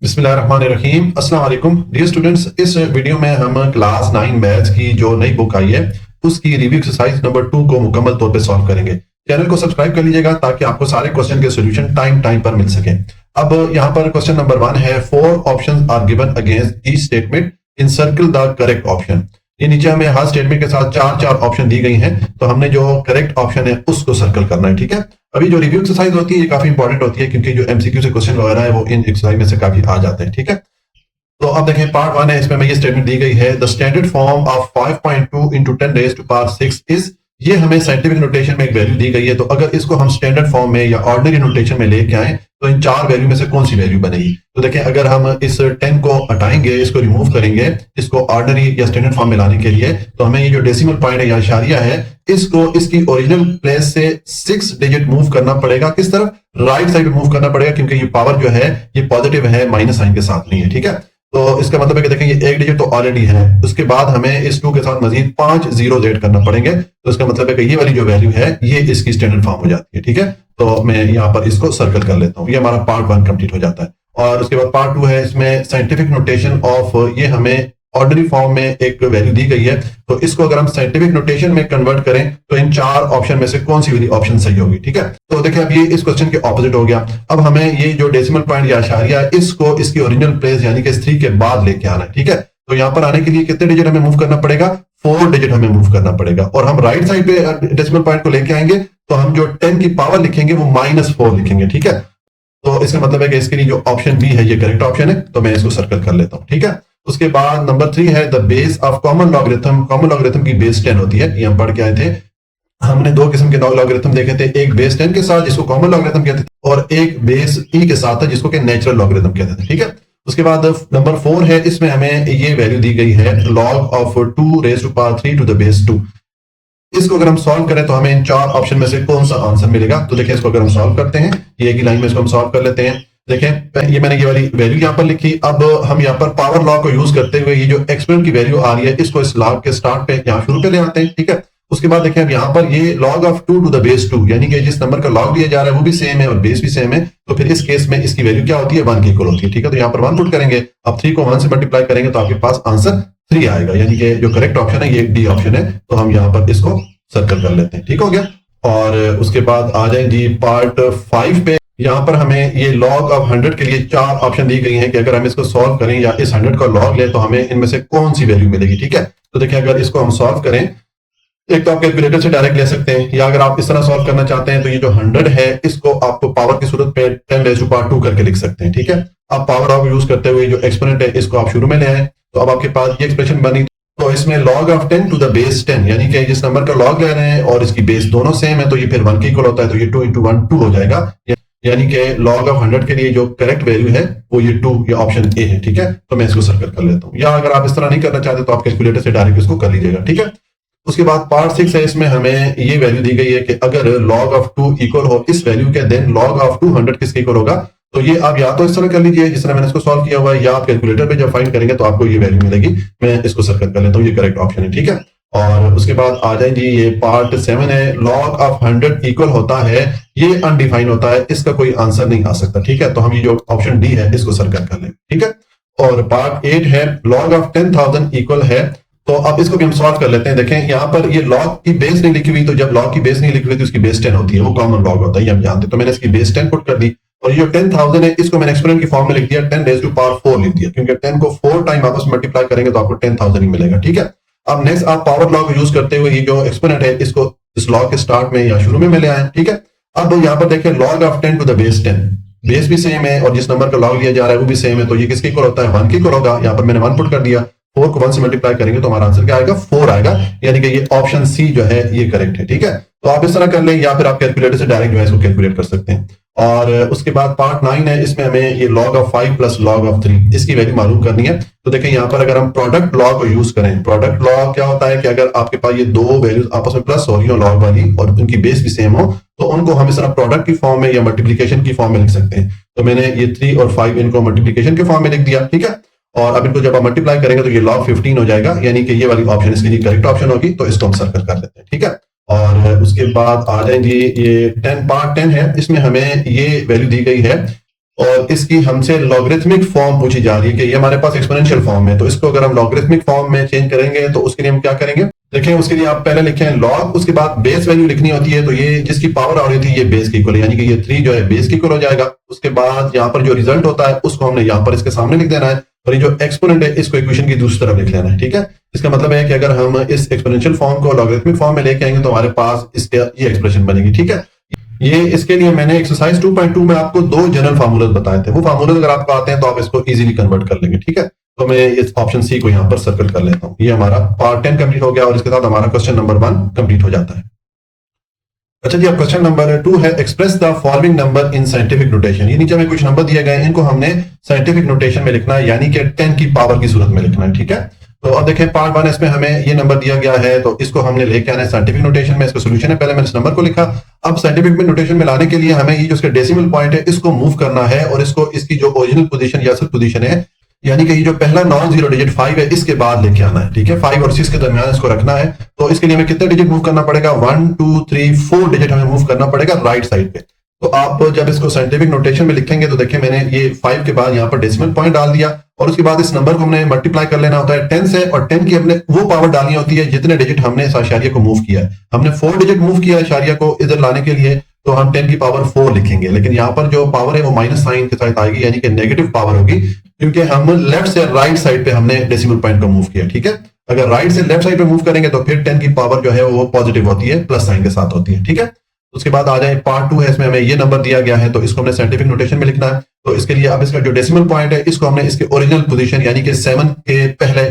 बिस्मिल्लाहिर्रहमानिर्रहीम। अस्सलाम वालेकुम डियर स्टूडेंट्स। इस वीडियो में हम क्लास 9 मैथ्स की जो नई बुक आई है उसकी रिव्यू एक्सरसाइज नंबर 2 को मुकम्मल तौर पे सॉल्व करेंगे। चैनल को सब्सक्राइब कर लीजिएगा ताकि आपको सारे क्वेश्चन के सॉल्यूशन टाइम टाइम पर मिल सके। अब यहाँ पर क्वेश्चन नंबर 1 है, 4 options are given against each statement, encircle the correct option. ये नीचे हमें हर स्टेटमेंट के साथ चार चार ऑप्शन दी गई हैं, तो हमने जो करेक्ट ऑप्शन है उसको सर्कल करना है। ठीक है, अभी जो रिव्यू एक्सरसाइज होती है ये काफी इंपॉर्टेंट होती है क्योंकि जो एमसीक्यू से क्वेश्चन वगैरह है वो इन एक्सरसाइज में से काफी आ जाते हैं। ठीक है, तो अब देखें पार्ट 1 है, इसमें हमें ये स्टेटमेंट दी गई है, the standard form of 5.2 into 10 raised to power 6 is. ये हमें साइंटिफिक नोटेशन में एक वैल्यू दी गई है, तो अगर इसको हम स्टैंडर्ड फॉर्म में या ऑर्डिनरी नोटेशन में लेके आए तो इन चार वैल्यू में से कौन सी वैल्यू बनेगी। तो देखें, अगर हम इस 10 को हटाएंगे, इसको रिमूव करेंगे, इसको ऑर्डिनरी या स्टैंडर्ड फॉर्म में लाने के लिए, तो हमें ये जो डेसिमल पॉइंट है या इशारिया है, इसको इसकी ओरिजिनल प्लेस से 6 डिजिट मूव करना पड़ेगा। किस तरफ? राइट साइड मूव करना पड़ेगा, क्योंकि ये पावर जो है ये पॉजिटिव है, माइनस साइन के साथ नहीं है। ठीक है, तो इसका मतलब है कि देखें ये एक डिजिट तो ऑलरेडी है, उसके बाद हमें इस 2 के साथ मजीद 5 जीरो ऐड करना पड़ेंगे, तो इसका मतलब है कि ये वाली जो वैल्यू है ये इसकी स्टैंडर्ड फॉर्म हो जाती है। ठीक है, तो मैं यहाँ पर इसको सर्कल कर लेता हूँ, ये हमारा पार्ट 1 कंप्लीट हो जाता है। और उसके बाद पार्ट 2 है, इसमें साइंटिफिक नोटेशन ऑफ, ये हमें ऑर्डिनरी फॉर्म में एक वैल्यू दी गई है, तो इसको अगर हम साइंटिफिक नोटेशन में कन्वर्ट करें तो इन चार ऑप्शन में से कौन सी वाली ऑप्शन सही होगी। ठीक है, तो देखिए अब ये इस क्वेश्चन के ऑपोजिट हो गया। अब हमें ये जो डेसिमल पॉइंट या इशारिया है इसको इसकी ओरिजिनल प्लेस यानी कि 3 के बाद लेके आना है। ठीक है, तो यहाँ पर आने के लिए कितने डिजिट हमें मूव करना पड़ेगा? 4 डिजिट हमें मूव करना पड़ेगा। और हम राइट साइड पे डेसिमल पॉइंट को लेके आएंगे तो हम जो 10 की पावर लिखेंगे वो -4 लिखेंगे। ठीक है, तो इसका मतलब है कि इसके लिए जो ऑप्शन बी है ये करेक्ट ऑप्शन है, तो मैं इसको सर्कल कर लेता हूँ। ठीक है, उसके बाद नंबर 3 है, the base of common logarithm. Common logarithm की बेस 10 होती है, ये हम पढ़ के आए थे। हमने दो किस्म के लॉगरिथम देखे थे, एक बेस 10 के साथ जिसको कॉमन लॉगरिथम कहते थे, और एक बेस ई के साथ था जिसको कि नेचुरल लॉगरिथम कहते थे। ठीक है, उसके बाद नंबर 4 है, इसमें हमें ये वैल्यू दी गई है, log of 2 raised to power 3 to the base 2। इसको अगर हम सॉल्व करें तो हमें इन चार ऑप्शन में से कौन सा आंसर मिलेगा। तो देखिए, इसको अगर हम सॉल्व करते हैं, ये एक ही लाइन में इसको हम सॉल्व कर लेते हैं। देखें, ये मैंने ये वाली वैल्यू यहाँ पर लिखी। अब हम यहाँ पर पावर लॉ को यूज करते हुए ये जो एक्सपोनेंट की वैल्यू आ रही है इसको इस लॉग के स्टार्ट पे यहाँ शुरू पे ले आते हैं। ठीक है, उसके बाद देखें अब यहाँ पर ये log of 2 to the base 2, यानी कि जिस नंबर का log लिया जा रहा है वो भी सेम है और बेस भी सेम है, तो फिर इस केस में इसकी वैल्यू क्या होती है? 1 के इक्वल होती है। ठीक है, तो यहाँ पर 1 पुट करेंगे, अब 3 को 1 से मल्टीप्लाई करेंगे तो आपके पास आंसर 3 आएगा, यानी कि जो करेक्ट ऑप्शन है ये डी ऑप्शन है, तो हम यहाँ पर इसको सर्कल कर लेते हैं। ठीक हो गया, और उसके बाद आ जाए जी पार्ट 5 पे। यहाँ पर हमें ये log ऑफ 100 के लिए चार ऑप्शन दी गई हैं कि अगर हम इसको सॉल्व करें या इस 100 का log लें तो हमें इनमें से कौन सी वैल्यू मिलेगी। ठीक है, तो देखिए अगर इसको हम सॉल्व करें, एक तो आप कैलकुलेटर से डायरेक्ट ले सकते हैं, या अगर आप इस तरह सॉल्व करना चाहते हैं तो ये जो 100 है इसको आपको पावर की सूरत पे 10 raised to power 2 करके लिख सकते हैं। ठीक है, आप पावर ऑफ यूज करते हुए जो एक्सपोनेंट है इसको आप शुरू में ले आए, तो अब आपके पास ये एक्सप्रेशन बनी। तो इसमें log of 10 to the base 10, यानी कि जिस नंबर का log ले रहे हैं और इसकी बेस दोनों सेम है तो ये फिर 1 के इक्वल होता है, तो ये 2 into 1 2 हो जाएगा, यानी कि log ऑफ 100 के लिए जो करेक्ट वैल्यू है वो ये 2 या ऑप्शन ए है। ठीक है, तो मैं इसको सर्कल कर लेता हूँ, या अगर आप इस तरह नहीं करना चाहते तो आप कैलकुलेटर से डायरेक्ट इसको कर लीजिएगा। ठीक है, उसके बाद पार्ट 6 है, इसमें हमें ये वैल्यू दी गई है कि अगर log ऑफ 2 इक्वल हो इस वैल्यू के, देन log ऑफ 200 किसके इक्वल होगा। तो ये आप या तो इस तरह कर लीजिए जिस तरह मैंने इसको सॉल्व किया हुआ है, या आप कैलकुलेटर पे जब फाइंड करेंगे तो आपको ये वैल्यू मिलेगी। मैं इसको सर्कल कर लेता हूँ, ये करेक्ट ऑप्शन है। ठीक है, और उसके बाद आ जाए जी ये पार्ट 7 है, log ऑफ 100 इक्वल होता है, ये अनडिफाइंड होता है, इसका कोई आंसर नहीं आ सकता। ठीक है, तो हम ये जो ऑप्शन डी है इसको सर्कल कर लेंगे। ठीक है, और पार्ट 8 है, log ऑफ 10,000 इक्वल है, तो अब इसको भी हम सॉल्व कर लेते हैं। देखें यहाँ पर ये log की बेस नहीं लिखी हुई, तो जब log की बेस नहीं लिखी हुई तो उसकी बेस 10 होती है, वो कॉमन log होता है, ये हम जानते हैं। तो मैंने इसकी बेस 10 पुट कर दी, और ये जो 10,000 है इसको मैंने एक्सपोनेंट की फॉर्म में लिख दिया, 10 raised to power 4 लिख दिया, क्योंकि 10 को 4 टाइम आपस में मल्टीप्लाई करेंगे तो आपको 10,000 ही मिलेगा। ठीक है, अब नेक्स्ट आप पावर लॉ को यूज करते हुए ये जो एक्सपोनेंट है इसको इस लॉ के स्टार्ट में या शुरू में ले आए। ठीक है, अब यहाँ पर देखें log of 10 to the base 10, base भी सेम है और जिस नंबर का log लिया जा रहा है वो भी सेम है, तो ये किसके इक्वल होता है? 1 के इक्वल होगा। यहाँ पर मैंने 1 पुट कर दिया, 4 को 1 से मल्टीप्लाई करेंगे तो हमारा आंसर क्या आएगा? 4 आएगा, यानी कि ये ऑप्शन सी जो है ये करेक्ट है। ठीक है, तो आप इस तरह कर लें, या फिर आप कैलकुलेटर से डायरेक्ट जो है इसको कैलकुलेट कर सकते हैं। और उसके बाद पार्ट 9 है, इसमें हमें ये log of 5 plus log of 3 इसकी वैल्यू मालूम करनी है। तो देखें यहाँ पर अगर हम प्रोडक्ट लॉ को यूज करें, प्रोडक्ट लॉ क्या होता है कि अगर आपके पास ये दो वैल्यूज आपस में प्लस हो रही हो log वाली और उनकी बेस भी सेम हो, तो उनको हम इस तरह प्रोडक्ट की फॉर्म में या मल्टीप्लीकेशन की फॉर्म में लिख सकते हैं। तो मैंने ये 3 और 5 इनको मल्टीप्लीकेशन के फॉर्म में लिख दिया। ठीक है, और अब इनको जब आप मल्टीप्लाई करेंगे तो ये log 15 हो जाएगा, यानी कि ये वाली ऑप्शन इसके लिए करेक्ट ऑप्शन होगी, तो इसको हम सर्कल कर लेते हैं। ठीक है, और उसके बाद आ जाएंगे ये 10 पार्ट 10 है, इसमें हमें ये वैल्यू दी गई है और इसकी हमसे लॉगरिथमिक फॉर्म पूछी जा रही है कि ये हमारे पास एक्सपोनेंशियल फॉर्म है, तो इसको अगर हम लॉगरिथमिक फॉर्म में चेंज करेंगे तो उसके लिए हम क्या करेंगे, देखिए उसके लिए आप पहले लिखें लॉग, उसके बाद बेस वैल्यू लिखनी होती है, तो ये जिसकी पावर आ रही थी ये बेस की इक्वल है, यानी कि ये 3 जो है बेस की इक्वल हो जाएगा। उसके बाद यहाँ पर जो रिजल्ट होता है उसको हमने यहाँ पर इसके सामने लिख देना है, और ये जो एक्सपोनेंट है इसको इक्वेशन की दूसरी तरफ लिख लेना है। ठीक है, इसका मतलब है कि अगर हम इस एक्सपोनेंशियल फॉर्म को लॉगरिथमिक फॉर्म में लेके आएंगे तो हमारे पास इसके ये एक्सप्रेशन बनेगी। ठीक है, ये इसके लिए मैंने एक्सरसाइज 2.2 में आपको 2 जनरल फार्मूलाज बताए थे, वो फार्मूलाज अगर आपको आते हैं तो आप इसको इजीली कन्वर्ट कर लेंगे। ठीक है, तो मैं इस ऑप्शन सी को यहाँ पर सर्कल कर लेता हूँ। ये हमारा पार्ट 10 कंप्लीट हो गया और इसके साथ हमारा क्वेश्चन नंबर 1 कंप्लीट हो जाता है। अच्छा जी, अब क्वेश्चन नंबर 2 है express the following number in scientific notation. ये नीचे में कुछ नंबर दिए गए हैं, इनको हमने साइंटिफिक नोटेशन में लिखना है, यानी कि 10 की पावर की सूरत में लिखना है। ठीक है, तो अब देखें पार्ट 1 इसमें हमें ये नंबर दिया गया है, तो इसको हमने लेके आना है साइंटिफिक नोटेशन में। इसका सोल्यूशन है, पहले मैंने इस नंबर को लिखा, अब साइंटिफिक नोटेशन में लाने के लिए हमें ये जो इसका डेसिमल पॉइंट है इसको मूव करना है, और इसको इसकी जो ओरिजिनल पोजीशन या असल पोजीशन है, यानी कि ये जो पहला नॉन जीरो डिजिट 5 है इसके बाद लेके आना है। ठीक है, 5 और 6 के दरमियान इसको रखना है, तो इसके लिए हमें कितने डिजिट मूव करना पड़ेगा, 1 2 3 4 डिजिट हमें मूव करना पड़ेगा राइट साइड पे। तो आप जब इसको साइंटिफिक नोटेशन में लिखेंगे तो देखिए मैंने ये 5 के बाद यहाँ पर डेसिमल पॉइंट डाल दिया, और उसके बाद इस नंबर को हमने मल्टीप्लाई कर लेना होता है 10 से, और 10 की हमने वो पावर डालनी होती है जितने डिजिट हमने इस आशारिया को मूव किया है। हमने 4 डिजिट मूव किया है आशारिया को इधर लाने के लिए, तो हम 10 की पावर 4 लिखेंगे, लेकिन यहाँ पर जो पावर है वो माइनस साइन के साथ आएगी, यानी कि नेगेटिव पावर होगी, क्योंकि हम लेफ्ट से राइट साइड पे हमने डेसिमल पॉइंट को मूव किया। ठीक है, अगर राइट से लेफ्ट साइड पे मूव करेंगे तो फिर 10 की पावर जो है वो पॉजिटिव होती है, प्लस साइन के साथ होती है। ठीक है, उसके बाद आ जाए पार्ट 2 है, इसमें हमें ये नंबर दिया गया है, तो इसको हमने साइंटिफिक नोटेशन में लिखना है। तो इसके लिए अब इसका जो डेसिमल पॉइंट है इसको हमने इसके ओरिजिनल पोजीशन यानी कि 7 के पहले,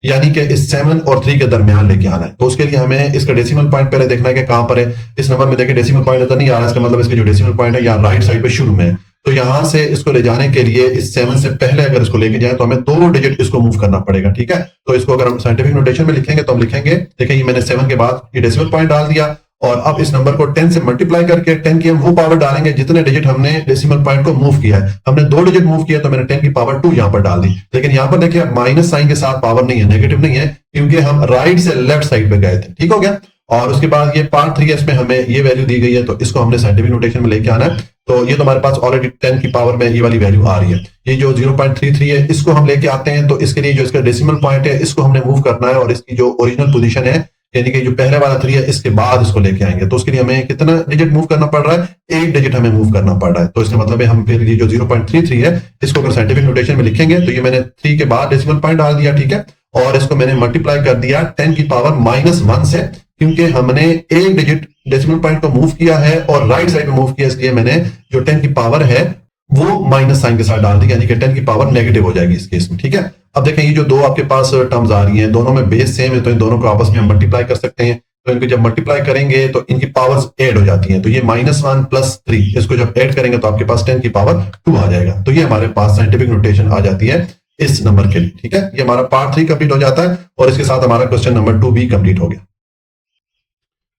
यानी कि इस 7 और 3 के दरमियान लेके आना है। तो उसके लिए हमें इसका डेसिमल पॉइंट पहले देखना है कि कहां पर है। इस नंबर में देखिए डेसिमल पॉइंट नजर नहीं आ रहा, इसका मतलब इसका जो डेसिमल पॉइंट है यहाँ राइट साइड पे शुरू में है, तो यहां से इसको ले जाने के लिए इस 7 से पहले अगर इसको लेके जाए तो हमें 2 डिजिट इसको मूव करना पड़ेगा। ठीक है, तो इसको अगर हम साइंटिफिक नोटेशन में लिखेंगे तो हम लिखेंगे, देखिए ये मैंने 7 के बाद ये डेसिमल पॉइंट डाल दिया, और अब इस नंबर को 10 से मल्टीप्लाई करके 10 की हम वो पावर डालेंगे जितने डिजिट हमने डेसिमल पॉइंट को मूव किया है। हमने 2 डिजिट मूव किया तो मैंने 10 की पावर 2 यहां पर डाल दी, लेकिन यहां पर देखिए माइनस साइन के साथ पावर नहीं है, नेगेटिव नहीं है, क्योंकि हम राइट से लेफ्ट साइड पे गए थे। ठीक हो गया, और उसके बाद ये पार्ट 3 है, इसमें हमें ये वैल्यू दी गई है, तो इसको हमने साइंटिफिक नोटेशन में लेके आना है। तो ये तो हमारे पास ऑलरेडी 10 की पावर में ये वाली वैल्यू आ रही है, ये जो 0.33 है इसको हम लेके आते हैं, तो इसके लिए जो इसका डेसिमल पॉइंट है इसको हमने मूव करना है, और इसकी जो ओरिजिनल पोजीशन है यानी कि जो पहले वाला 3 है इसके बाद इसको लेके आएंगे। तो उसके लिए हमें कितना डिजिट मूव करना पड़ रहा है, 1 डिजिट हमें मूव करना पड़ रहा है। तो इसका मतलब है हम फिर ये जो 0.33 है इसको अगर साइंटिफिक नोटेशन में लिखेंगे तो ये मैंने 3 के बाद डेसिमल पॉइंट डाल दिया। ठीक है, और इसको मैंने मल्टीप्लाई कर दिया 10 की पावर -1 से, क्योंकि हमने 1 डिजिट डेसिमल पॉइंट को मूव किया है और राइट साइड में मूव किया, इसलिए मैंने जो 10 की पावर है वो माइनस साइन के साथ डाल दी, यानी कि 10 की पावर नेगेटिव हो जाएगी इस केस में। ठीक है, अब देखें ये जो दो आपके पास टर्म्स आ रही हैं दोनों में बेस सेम है, तो इन दोनों को आपस में हम मल्टीप्लाई कर सकते हैं। तो इनको जब मल्टीप्लाई करेंगे तो इनकी पावर्स ऐड हो जाती हैं, तो ये -1 + 3 इसको जब ऐड करेंगे तो आपके पास 10 की पावर 2 आ जाएगा। तो ये हमारे पास साइंटिफिक नोटेशन आ जाती है इस नंबर के लिए। ठीक है, ये हमारा पार्ट 3 कंप्लीट हो जाता है, और इसके साथ हमारा क्वेश्चन नंबर 2 भी कंप्लीट हो गया।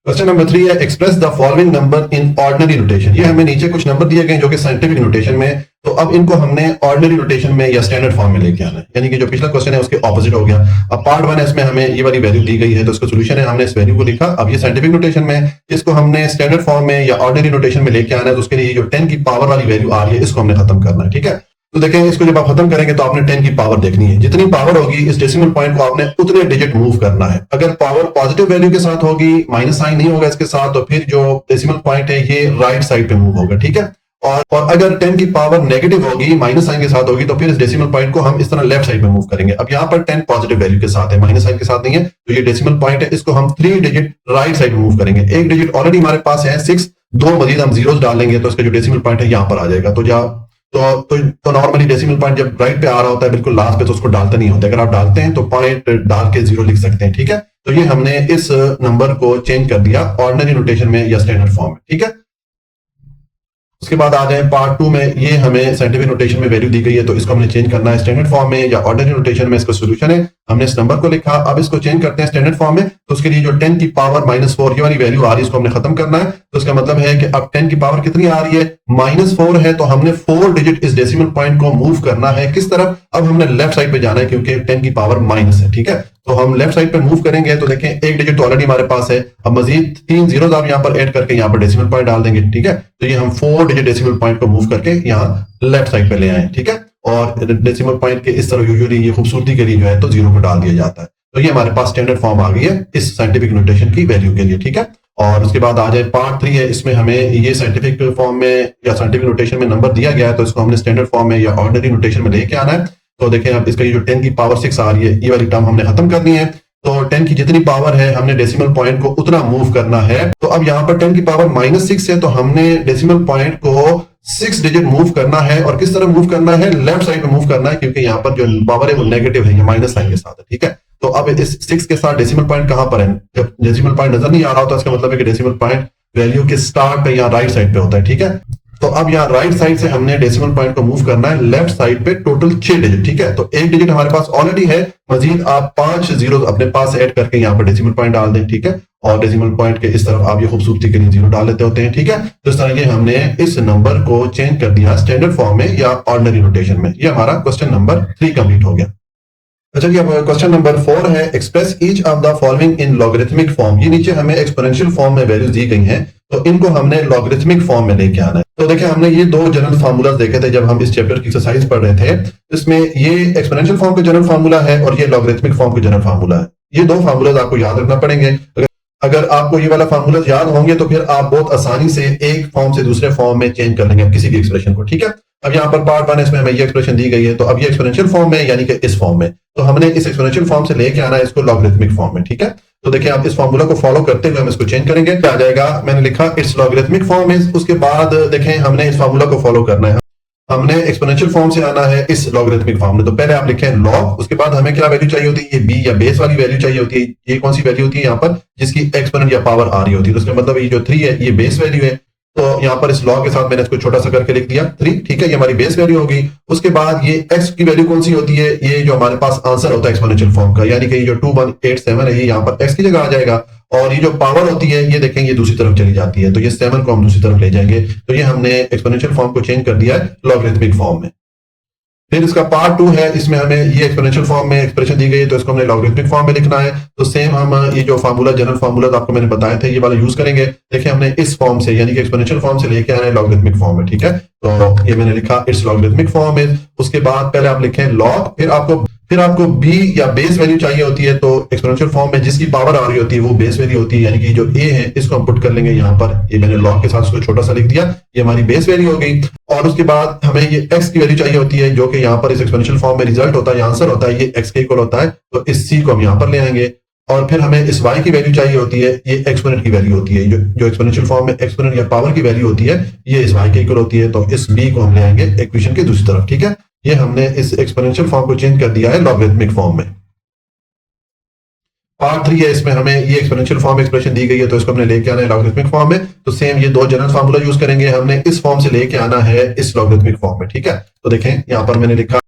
क्वेश्चन नंबर 3 है express the following number in ordinary notation. ये हमें नीचे कुछ नंबर दिए गए जो कि साइंटिफिक नोटेशन में, तो अब इनको हमने ऑर्डिनरी नोटेशन में या स्टैंडर्ड फॉर्म में लेके आना है, यानी कि जो पिछला क्वेश्चन है उसके ऑपोजिट हो गया। अब पार्ट 1 है, इसमें हमें ये वाली वैल्यू दी गई है, तो इसका सोल्यूशन है हमने इस वैल्यू को लिखा। अब ये साइंटिफिक नोटेशन में, इसको हमने स्टैंडर्ड फॉर्म में या ऑर्डिनरी नोटेशन में लेके आना है, तो उसके लिए जो 10 की पावर वाली वैल्यू आ रही है इसको हमने खत्म करना है। ठीक है, तो देखें इसको जब आप खत्म करेंगे तो आपने 10 की पावर देखनी है, जितनी पावर होगी इस डेसिमल पॉइंट को आपने उतने डिजिट मूव करना है। अगर पावर पॉजिटिव वैल्यू के साथ होगी, माइनस साइन नहीं होगा इसके साथ, तो फिर जो डेसिमल पॉइंट है ये राइट साइड पे मूव होगा। ठीक है, और अगर 10 की पावर नेगेटिव होगी, माइनस साइन के साथ होगी, तो फिर इस डेसिमल पॉइंट को हम इस तरह लेफ्ट साइड में मूव करेंगे। अब यहाँ पर 10 पॉजिटिव वैल्यू के साथ है, माइनस साइन के साथ नहीं है, तो ये डेसिमल पॉइंट है, इसको हम 3 डिजिट राइट साइड में मूव करेंगे। 1 डिजिट ऑलरेडी हमारे पास है 6, 2 मजीद हम जीरोस डालेंगे तो इसका जो डेसिमल पॉइंट है यहाँ पर आ जाएगा। तो नॉर्मली डेसिमल पॉइंट जब राइट पे आ रहा होता है बिल्कुल लास्ट पे, तो उसको डालते नहीं होते, अगर आप डालते हैं तो पॉइंट डाल के 0 लिख सकते हैं। ठीक है, तो ये हमने इस नंबर को चेंज कर दिया ऑर्डिनरी नोटेशन में या स्टैंडर्ड फॉर्म में। ठीक है, उसके बाद आ जाए पार्ट 2 में, ये हमें साइंटिफिक नोटेशन में वैल्यू दी गई है, तो इसको हमने चेंज करना है स्टैंडर्ड फॉर्म में या ऑर्डिनरी नोटेशन में। इसका सोल्यूशन है हमने इस नंबर को लिखा, अब इसको चेंज करते हैं स्टैंडर्ड फॉर्म में, तो उसके लिए जो 10 की पावर -4 ये वाली वैल्यू आ रही है इसको हमने खत्म करना है। तो इसका मतलब है कि अब 10 की पावर कितनी आ रही है, -4 है, तो हमने 4 डिजिट इस डेसिमल पॉइंट को मूव करना है किस तरफ, अब हमने लेफ्ट साइड पे जाना है क्योंकि 10 की पावर माइनस है। ठीक है, तो हम लेफ्ट साइड पे मूव करेंगे तो देखें एक डिजिट तो ऑलरेडी हमारे पास है, अब मजीद 3 जीरोस आप यहाँ पर ऐड करके यहाँ पर डेसिमल पॉइंट डाल देंगे, ठीक है। तो ये हम 4 डिजिट डेसिमल पॉइंट को मूव करके यहाँ लेफ्ट साइड पे ले आए, ठीक है। और डेसिमल पॉइंट के इस तरह यूजुअली ये खूबसूरती के लिए जो है तो 0 को डाल दिया जाता है। तो ये हमारे पास स्टैंडर्ड फॉर्म आ गई है इस साइंटिफिक नोटेशन की वैल्यू के लिए, ठीक है। और उसके बाद आ जाए पार्ट 3 है, इसमें हमें ये साइंटिफिक फॉर्म में या साइंटिफिक नोटेशन में नंबर दिया गया है, तो इसको हमने स्टैंडर्ड फॉर्म में या ऑर्डिनरी नोटेशन में लेके आना है। तो देखें अब इसका ये जो 10 की पावर 6 आ रही है, ये वाली टर्म हमने खत्म करनी है। तो 10 की जितनी पावर है हमने डेसिमल पॉइंट को उतना मूव करना है। तो अब यहाँ पर 10 की पावर -6 है, तो हमने डेसिमल पॉइंट को 6 डिजिट मूव करना है। और किस तरह मूव करना है? लेफ्ट साइड में मूव करना है, क्योंकि यहाँ पर जो पावर है वो नेगेटिव है, ये माइनस साइन के साथ है, ठीक है। तो अब इस 6 के साथ डेसिमल पॉइंट कहां पर है? जब डेसिमल पॉइंट नजर नहीं आ रहा होता, इसका मतलब है कि डेसिमल पॉइंट वैल्यू के स्टार्ट पे या राइट साइड पे होता है, ठीक है। तो अब यहाँ राइट साइड से हमने डेसिमल पॉइंट को मूव करना है लेफ्ट साइड पे, टोटल 6 डिजिट, ठीक है। तो एक डिजिट हमारे पास ऑलरेडी है, मजीद आप 5 जीरो अपने पास ऐड करके यहाँ पर डेसिमल पॉइंट डाल दें, ठीक है। और डेसिमल पॉइंट के इस तरफ आप ये खूबसूरती के लिए 0 डाल लेते होते हैं, ठीक है। तो इस तरह ये हमने इस नंबर को चेंज कर दिया स्टैंडर्ड फॉर्म में या ऑर्डिनरी नोटेशन में। ये हमारा क्वेश्चन नंबर 3 कंप्लीट हो गया। अच्छा जी, अब क्वेश्चन नंबर 4 है, express each of the following in logarithmic form. ये नीचे हमें एक्सपोनेंशियल फॉर्म में वैल्यूज दी गई हैं, तो इनको हमने लॉगरिथमिक फॉर्म में लेके आना है। तो देखिए हमने ये 2 जनरल फार्मूलाज देखे थे जब हम इस चैप्टर की एक्सरसाइज पढ़ रहे थे। इसमें ये एक्सपोनेंशियल फॉर्म का जनरल फार्मूला है और ये लॉगरिथमिक फॉर्म का जनरल फार्मूला है। ये 2 फार्मूलाज आपको याद रखना पड़ेंगे। अगर आपको ये वाला फार्मूलाज याद होंगे तो फिर आप बहुत आसानी से एक फॉर्म से दूसरे फॉर्म में चेंज कर लेंगे किसी भी एक्सप्रेशन को, ठीक है। अब यहाँ पर पार्ट 1 इसमें हमें ये एक्सप्रेशन दी गई है, तो अब ये एक्सपोनेंशियल फॉर्म में यानी कि इस फॉर्म में, तो हमने इस एक्सपोनेंशियल फॉर्म से लेके आना है इसको लॉगरिथमिक फॉर्म में, ठीक है। तो देखिए आप इस फॉर्मूला को फॉलो करते हुए हम इसको चेंज करेंगे, क्या आ जाएगा? मैंने लिखा इट्स लॉगरिथमिक फॉर्म इज, उसके बाद देखें हमने इस फॉर्मूला को फॉलो करना है, हमने एक्सपोनेंशियल फॉर्म से आना है इस लॉगरिथमिक फॉर्म में। तो पहले आप लिखें लॉग, उसके बाद हमें क्या वैल्यू चाहिए होती है? ये b या बेस वाली वैल्यू चाहिए होती है। ये कौन सी वैल्यू होती है यहाँ पर? जिसकी एक्सपोनेंट या पावर आ रही होती है। तो इसका मतलब ये जो 3 है ये बेस वैल्यू है। तो यहाँ पर इस लॉग के साथ मैंने इसको छोटा सा करके लिख दिया 3, ठीक है। ये हमारी बेस वैल्यू होगी। उसके बाद ये x की वैल्यू कौन सी होती है? ये जो हमारे पास आंसर होता है एक्सपोनेंशियल फॉर्म का, यानी कि ये जो 2187 है ये यहाँ पर x की जगह आ जाएगा। और ये जो पावर होती है ये देखें ये दूसरी तरफ चली जाती है, तो ये 7 को हम दूसरी तरफ ले जाएंगे। तो ये हमने एक्सपोनेंशियल फॉर्म को चेंज कर दिया है लॉगरिथमिक फॉर्म में। फिर इसका पार्ट 2 है, इसमें हमें ये एक्सपोनेंशियल फॉर्म में एक्सप्रेशन दी गई है, तो इसको हमने लॉगरिथमिक फॉर्म में लिखना है। तो सेम हम ये जो फार्मूला जनरल फार्मूला आपको मैंने बताए थे ये वाला यूज करेंगे। देखिए हमने इस फॉर्म से यानी कि एक्सपोनेंशियल फॉर्म से लेके आना है लॉगरिथमिक फॉर्म में, ठीक है। तो ये मैंने लिखा इट्स लॉगरिथमिक फॉर्म है। उसके बाद पहले आप लिखें लॉग, फिर आपको b या बेस वैल्यू चाहिए होती है। तो एक्सपोनेंशियल फॉर्म में जिसकी पावर आ रही होती है वो बेस वैल्यू होती है, यानी कि जो a है इसको हम पुट कर लेंगे यहाँ पर। ये मैंने लॉग के साथ इसको छोटा सा लिख दिया, ये हमारी बेस वैल्यू हो गई। और उसके बाद हमें ये x की वैल्यू चाहिए होती है, जो कि यहाँ पर इस एक्सपोनेंशियल फॉर्म में रिजल्ट होता है, आंसर होता है, ये x के इक्वल होता है। तो इस c को हम यहाँ पर ले आएंगे। और फिर हमें इस y की वैल्यू चाहिए होती है, ये एक्सपोनेंट की वैल्यू होती है। जो एक्सपोनेंशियल फॉर्म में एक्सपोनेंट या पावर की वैल्यू होती है ये इस y के इक्वल होती है। तो इस b को हम ले आएंगे इक्वेशन के दूसरी तरफ, ठीक है। ये हमने इस एक्सपोनेंशियल फॉर्म को चेंज कर दिया है लॉगरिथमिक फॉर्म में। पार्ट 3 है, इसमें हमें ये एक्सपोनेंशियल फॉर्म एक्सप्रेशन दी गई है, तो इसको हमने लेके आना है लॉगरिथमिक फॉर्म में। तो सेम ये 2 जनरल फार्मूला यूज करेंगे, हमने इस फॉर्म से लेके आना है इस लॉगरिथमिक फॉर्म में, ठीक है। तो देखें यहाँ पर मैंने लिखा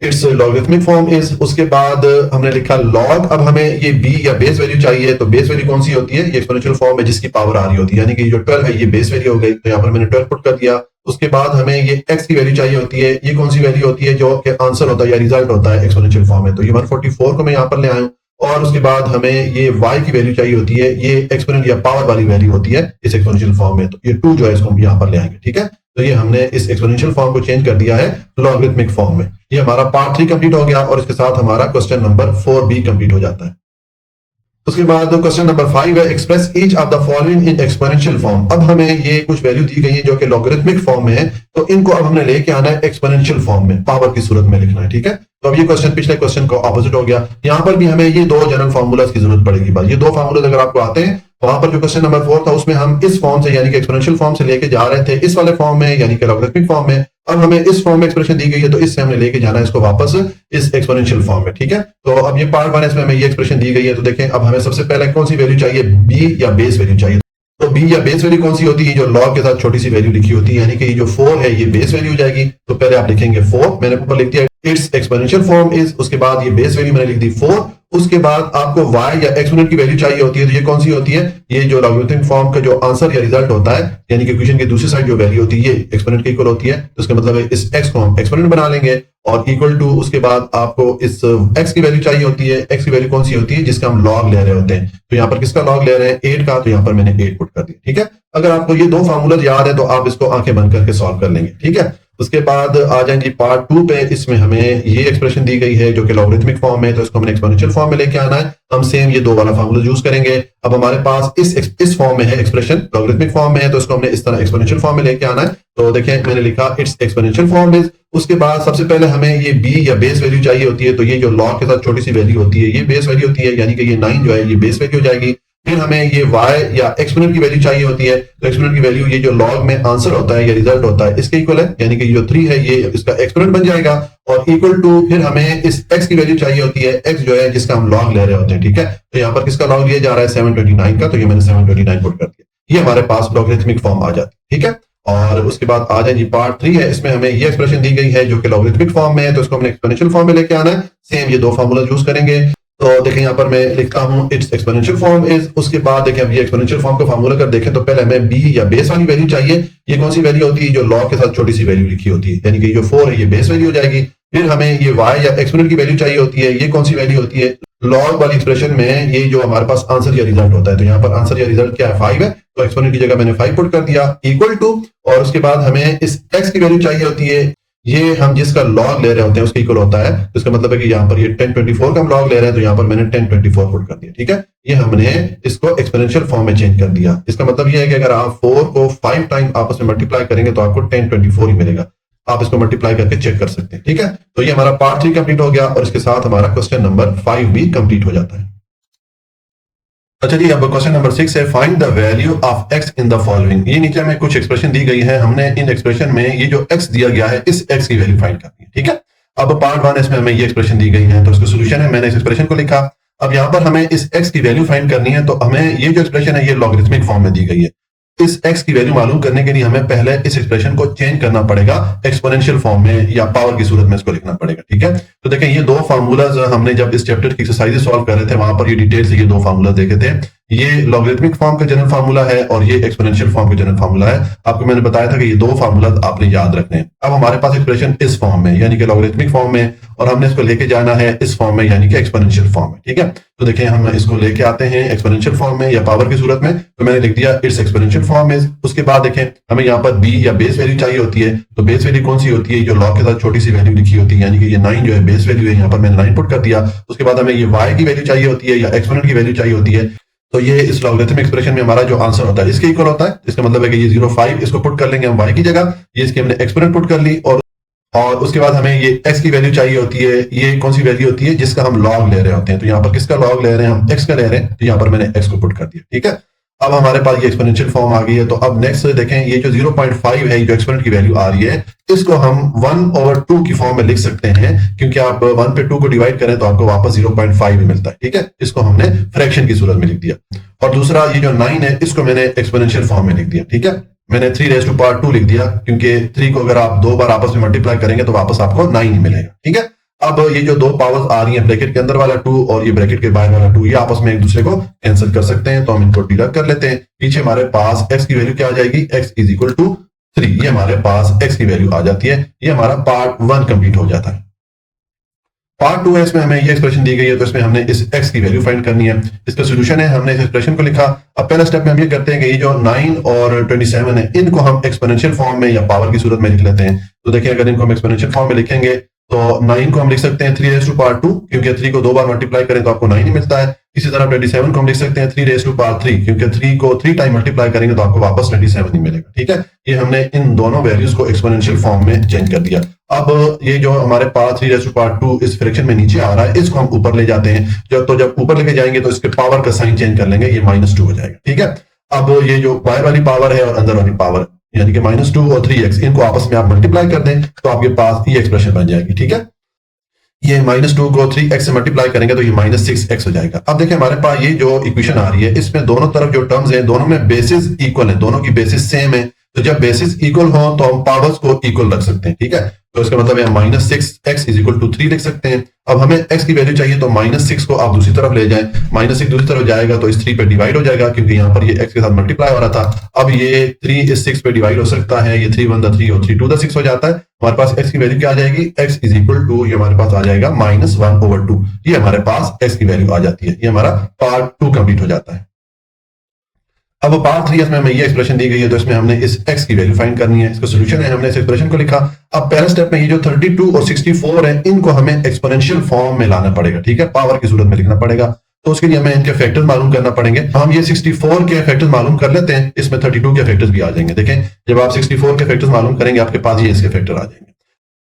इट्स लॉगरिथमिक फॉर्म इज, उसके बाद हमने लिखा लॉग। अब हमें ये b या बेस वैल्यू चाहिए, तो बेस वैल्यू कौन सी होती है? ये एक्सपोनेंशियल फॉर्म में जिसकी पावर आ रही होती है, यानी कि जो 12 है ये बेस वैल्यू हो गई। तो यहाँ पर मैंने 12 पुट कर दिया। उसके बाद हमें ये x की वैल्यू चाहिए होती है, ये कौन सी वैल्यू होती है? जो कि आंसर होता है या रिजल्ट होता है एक्सपोनेंशियल फॉर्म में। तो ये 144 को मैं यहाँ पर ले आया हूँ। और उसके बाद हमें ये y की वैल्यू चाहिए होती है, ये एक्सपोनेंट या पावर वाली वैल्यू होती है इस एक्सपोनेंशियल फॉर्म में। तो ये 2 जो है इसको हम यहाँ पर ले आएंगे, ठीक है। तो ये हमने इस एक्सपोनेंशियल फॉर्म को चेंज कर दिया है लॉगरिथमिक फॉर्म में। ये हमारा पार्ट 3 कंप्लीट हो गया और इसके साथ हमारा क्वेश्चन नंबर 4 भी कंप्लीट हो जाता है। उसके बाद क्वेश्चन नंबर 5 है, express each of the following in exponential form. अब हमें ये कुछ वैल्यू दी गई है जो कि लॉगरिथमिक फॉर्म में है, तो इनको अब हमने लेके आना है एक्सपोनेंशियल फॉर्म में, पावर की सूरत में लिखना है, ठीक है। तो अब ये क्वेश्चन पिछले क्वेश्चन का ऑपोजिट हो गया। यहाँ पर भी हमें ये 2 जनरल फार्मूलाज की जरूरत पड़ेगी। बस ये 2 फार्मूलाज अगर आपको आते हैं, वहां पर जो क्वेश्चन नंबर 4 था उसमें हम इस फॉर्म से यानी कि एक्सपोनेंशियल फॉर्म से लेके जा रहे थे इस वाले फॉर्म में यानी कि लॉगरिथमिक फॉर्म में। अब हमें इस फॉर्म में एक्सप्रेशन दी गई है, तो इससे हमने लेके जाना है इसको वापस इस एक्सपोनेंशियल फॉर्म में, ठीक है। तो अब ये पार्ट 1 इसमें हमें ये एक्सप्रेशन दी गई है। तो देखें अब हमें सबसे पहले कौन सी वैल्यू चाहिए? b या बेस वैल्यू चाहिए। तो b या बेस वैल्यू कौन सी होती है? जो लॉग के साथ छोटी सी वैल्यू लिखी होती है, यानी कि ये जो 4 है ये बेस वैल्यू हो जाएगी। तो पहले आप लिखेंगे 4, मैंने ऊपर लिख दिया इट्स एक्सपोनेंशियल फॉर्म इज, उसके बाद ये बेस वैल्यू मैंने लिख दी 4, उसके बाद आपको y या एक्सपोनेंट की वैल्यू चाहिए होती है, तो ये कौन सी होती है, ये जो लॉगरिथमिक फॉर्म का जो आंसर या रिजल्ट होता है, यानी कि इक्वेशन की दूसरी साइड जो वैल्यू होती है ये एक्सपोनेंट के इक्वल होती है। तो इसका मतलब है इस x को हम एक्सपोनेंट बना लेंगे और इक्वल टू, उसके बाद आपको इस x की वैल्यू चाहिए होती है। x की वैल्यू कौन सी होती है, जिसका हम लॉग ले रहे होते हैं। तो यहाँ पर किसका लॉग ले रहे हैं, 8 का, तो यहाँ पर मैंने 8 पुट कर दिया। ठीक है, अगर आपको ये दो फार्मूला याद है तो आप इसको आंखें बंद करके सॉल्व कर लेंगे। ठीक है, उसके बाद आ जाएंगे पार्ट 2 पे। इसमें हमें ये एक्सप्रेशन दी गई है जो कि लॉगरिथमिक फॉर्म में, तो इसको हमने एक्सपोनेंशियल फॉर्म में लेके आना है। हम सेम ये दो वाला फार्मूला यूज करेंगे। अब हमारे पास इस फॉर्म में है एक्सप्रेशन, लॉगरिथमिक फॉर्म में है, तो इसको हमने इस तरह एक्सपोनेंशियल फॉर्म में लेके आना है। तो देखिए मैंने लिखा इट्स एक्सपोनेंशियल फॉर्म इज, उसके बाद सबसे पहले हमें ये b या बेस वैल्यू चाहिए होती है। तो ये जो लॉग के साथ छोटी सी वैल्यू होती है ये बेस वैल्यू होती है, यानी कि ये 9 जो है ये बेस वैल्यू हो जाएगी। फिर हमें ये y या एक्सपोनेंट की वैल्यू चाहिए होती है। तो एक्सपोनेंट की वैल्यू ये जो लॉग में आंसर होता है या रिजल्ट होता है इसके इक्वल है, यानी कि जो 3 है ये इसका एक्सपोनेंट बन जाएगा। और इक्वल टू, फिर हमें इस x की वैल्यू चाहिए होती है, x जो है जिसका हम लॉग ले रहे होते हैं। ठीक है, तो यहाँ पर किसका लॉग लिया जा रहा है, 729 का, तो ये मैंने 729 पुट कर दिया। ये हमारे पास लॉगरिथमिक फॉर्म आ जाती है। ठीक है, और उसके बाद आ जाए जी पार्ट 3 है। इसमें हमें ये एक्सप्रेशन दी गई है जो कि लॉगरिथमिक फॉर्म में है, तो इसको हमने एक्सपोनेंशियल फॉर्म में लेके आना है। सेम ये दो फार्मूला यूज करेंगे। तो देखें यहाँ पर मैं लिखता हूँ इट्स एक्सपोनेंशियल फॉर्म इज, उसके बाद देखें अब ये एक्सपोनेंशियल फॉर्म का फार्मूला कर देखें तो पहले हमें b या बेस वाली वैल्यू चाहिए। ये कौन सी वैल्यू होती है, जो लॉग के साथ छोटी सी वैल्यू लिखी होती है, यानी कि जो 4 है ये बेस वैल्यू हो जाएगी। फिर हमें ये y या एक्सपोनेंट की वैल्यू चाहिए होती है, ये कौन सी वैल्यू होती है, लॉग वाली एक्सप्रेशन में ये जो हमारे पास आंसर या रिजल्ट होता है। तो यहाँ पर आंसर या रिजल्ट क्या है, 5 है, तो एक्सपोनेंट की जगह मैंने 5 पुट कर दिया, इक्वल टू, और उसके बाद हमें इस x की वैल्यू चाहिए होती है, ये हम जिसका लॉग ले रहे होते हैं उसके इक्वल होता है। तो इसका मतलब है कि यहाँ पर ये 1024 का हम लॉग ले रहे हैं, तो यहाँ पर मैंने 1024 पुट कर दिया। ठीक है, ये हमने इसको एक्सपोनेंशियल फॉर्म में चेंज कर दिया। इसका मतलब ये है कि अगर आप 4 को 5 टाइम आपस में मल्टीप्लाई करेंगे तो आपको 1024 ही मिलेगा। आप इसको मल्टीप्लाई करके चेक कर सकते हैं। ठीक है, तो ये हमारा पार्ट 3 कंप्लीट हो गया और इसके साथ हमारा क्वेश्चन नंबर 5 भी कंप्लीट हो जाता है। अच्छा जी, अब क्वेश्चन नंबर 6 है, find the value of x in the following. ये नीचे में कुछ एक्सप्रेशन दी गई है, हमने इन एक्सप्रेशन में ये जो x दिया गया है इस x की वैल्यू फाइंड करनी है। ठीक है, अब पार्ट 1 इसमें हमें ये एक्सप्रेशन दी गई है, तो इसका सोल्यूशन है, मैंने इस एक्सप्रेशन को लिखा। अब यहाँ पर हमें इस x की वैल्यू फाइंड करनी है, तो हमें ये जो एक्सप्रेशन है ये लॉगरिथमिक फॉर्म में दी गई है। इस x की वैल्यू मालूम करने के लिए हमें पहले इस एक्सप्रेशन को चेंज करना पड़ेगा, एक्सपोनेंशियल फॉर्म में या पावर की सूरत में इसको लिखना पड़ेगा। ठीक है, तो देखें ये दो फार्मूलाज हमने जब इस चैप्टर की एक्सरसाइजेस सॉल्व कर रहे थे वहां पर ये डिटेल से ये दो फार्मूला देखे थे। ये लॉगरिथमिक फॉर्म का जनरल फार्मूला है और ये एक्सपोनेंशियल फॉर्म का जनरल फार्मूला है। आपको मैंने बताया था कि ये दो फार्मूला आपने याद रखने हैं। अब हमारे पास एक्सप्रेशन इस फॉर्म में यानी कि लॉगरिथमिक फॉर्म में, और हमने इसको लेके जाना है इस फॉर्म में यानी कि एक्सपोनेंशियल फॉर्म में। ठीक है, तो देखिए हम इसको लेके आते हैं एक्सपोनेंशियल फॉर्म में या पावर की सूरत में, तो मैंने लिख दिया इट्स एक्सपोनेंशियल फॉर्म में। उसके बाद देखें हमें यहाँ पर b या बेस वैल्यू चाहिए होती है, तो बेस वैल्यू कौन सी होती है, जो लॉग के साथ छोटी सी वैल्यू लिखी होती है, यानी कि ये 9 जो है बेस वैल्यू है, यहाँ पर मैंने 9 पुट कर दिया। उसके बाद हमें ये y की वैल्यू चाहिए होती है या एक्सपोनेंट की वैल्यू चाहिए होती है, तो ये इस लॉगरिथमिक एक्सप्रेशन में हमारा जो आंसर होता है इसके इक्वल होता है। इसका मतलब है कि ये 0.5 इसको पुट कर लेंगे हम y की जगह, ये इसकी हमने एक्सपोनेंट पुट कर ली, और उसके बाद हमें ये x की वैल्यू चाहिए होती है, ये कौन सी वैल्यू होती है, जिसका हम लॉग ले रहे होते हैं। तो यहाँ पर किसका लॉग ले रहे हैं, हम x का ले रहे हैं, तो यहाँ पर मैंने x को पुट कर दिया। ठीक है, अब हमारे पास ये एक्सपोनेंशियल फॉर्म आ गई है। तो अब नेक्स्ट देखें ये जो 0.5 है जो एक्सपोनेंट की वैल्यू आ रही है, इसको हम 1/2 की फॉर्म में लिख सकते हैं, क्योंकि आप 1 पे 2 को डिवाइड करें तो आपको वापस 0.5 ही मिलता है। ठीक है, इसको हमने फ्रैक्शन की सूरत में लिख दिया। और दूसरा ये जो 9 है इसको मैंने एक्सपोनेंशियल फॉर्म में लिख दिया। ठीक है, मैंने 3⁻² लिख दिया, क्योंकि 3 को अगर आप दो बार आपस में मल्टीप्लाई करेंगे तो वापस आपको 9 ही मिलेगा। ठीक है, अब ये जो दो पावर्स आ रही हैं, ब्रैकेट के अंदर वाला 2 और ये ब्रैकेट के बाहर वाला 2, ये आपस में एक दूसरे को कैंसिल कर सकते हैं, तो हम इनको डिडक्ट कर लेते हैं। पीछे हमारे पास x की वैल्यू क्या आ जाएगी, x इज इक्वल टू 3, ये हमारे पास x की वैल्यू आ जाती है। ये हमारा पार्ट 1 कंप्लीट हो जाता है। पार्ट 2 है, इसमें हमें ये एक्सप्रेशन दी गई है, तो इसमें हमने इस x की वैल्यू फाइंड करनी है। इसका सोल्यूशन है, हमने इस एक्सप्रेशन को लिखा। अब पहला स्टेप में हम ये करते हैं कि ये जो 9 और 27 है इनको हम एक्सपोनेंशियल फॉर्म में या पावर की सूरत में लिख लेते हैं। तो देखिए अगर इनको हम एक्सपोनेंशियल फॉर्म में लिखेंगे तो 9 को हम लिख सकते हैं 3⁻², क्योंकि 3 को दो बार मल्टीप्लाई करें तो आपको 9 ही मिलता है। इसी तरह 27 को हम लिख सकते हैं 3⁻3, क्योंकि 3 को 3 टाइम मल्टीप्लाई करेंगे तो आपको वापस 27 ही मिलेगा। ठीक है, ये हमने इन दोनों वैल्यूज को एक्सपोनेंशियल फॉर्म में चेंज कर दिया। अब ये जो हमारे पास 3⁻2 इस फ्रैक्शन में नीचे आ रहा है, इसको हम ऊपर ले जाते हैं। जब ऊपर लेके जाएंगे तो इसके पावर का साइन चेंज कर लेंगे, ये -2 हो जाएगा। ठीक है, अब ये जो बाहर वाली पावर है और अंदर वाली पावर यानी कि -2 और 3x, इनको आपस में आप मल्टीप्लाई कर दें तो आपके पास ये एक्सप्रेशन बन जाएगी। ठीक है, ये -2 को 3x से मल्टीप्लाई करेंगे तो ये -6x हो जाएगा। अब देखिए हमारे पास ये जो इक्वेशन आ रही है इसमें दोनों तरफ जो टर्म्स हैं दोनों में बेसिस इक्वल है, दोनों की बेसिस सेम है। तो जब बेसिस इक्वल हो तो हम पावर्स को इक्वल रख सकते हैं। ठीक है, तो इसका मतलब है minus six x is equal to 3 लिख सकते हैं। अब हमें x की वैल्यू चाहिए तो माइनस सिक्स को आप दूसरी तरफ ले जाएं, माइनस सिक्स दूसरी तरफ जाएगा तो इस 3 पे डिवाइड हो जाएगा, क्योंकि यहाँ पर ये x के साथ मल्टीप्लाई हो रहा था। अब ये 3 इस 6 पे डिवाइड हो सकता है, ये 3 1 3 और 3 2 6 हो जाता है। हमारे पास x की वैल्यू क्या आ जाएगी, x इज इक्वल टू ये हमारे पास आ जाएगा -1/2। ये हमारे पास x की वैल्यू आ जाती है। ये हमारा पार्ट 2 कंप्लीट हो जाता है। अब पार्ट 3 में हमें ये एक्सप्रेशन दी गई है, तो इसमें हमने इस x की वैल्यू फाइंड करनी है। इसका सॉल्यूशन है, हमने इस एक्सप्रेशन को लिखा। अब पहले स्टेप में ये जो 32 और 64 है, इनको हमें एक्सपोनेंशियल फॉर्म में लाना पड़ेगा, ठीक है, पावर की सूरत में लिखना पड़ेगा। तो उसके लिए हमें इनके फैक्टर्स मालूम करना पड़ेंगे। हम ये 64 के फैक्टर्स मालूम कर लेते हैं, इसमें 32 के फैक्टर्स भी आ जाएंगे। देखें, जब आप 64 के फैक्टर्स मालूम करेंगे, आपके पास ये इसके फैक्टर आ जाएंगे।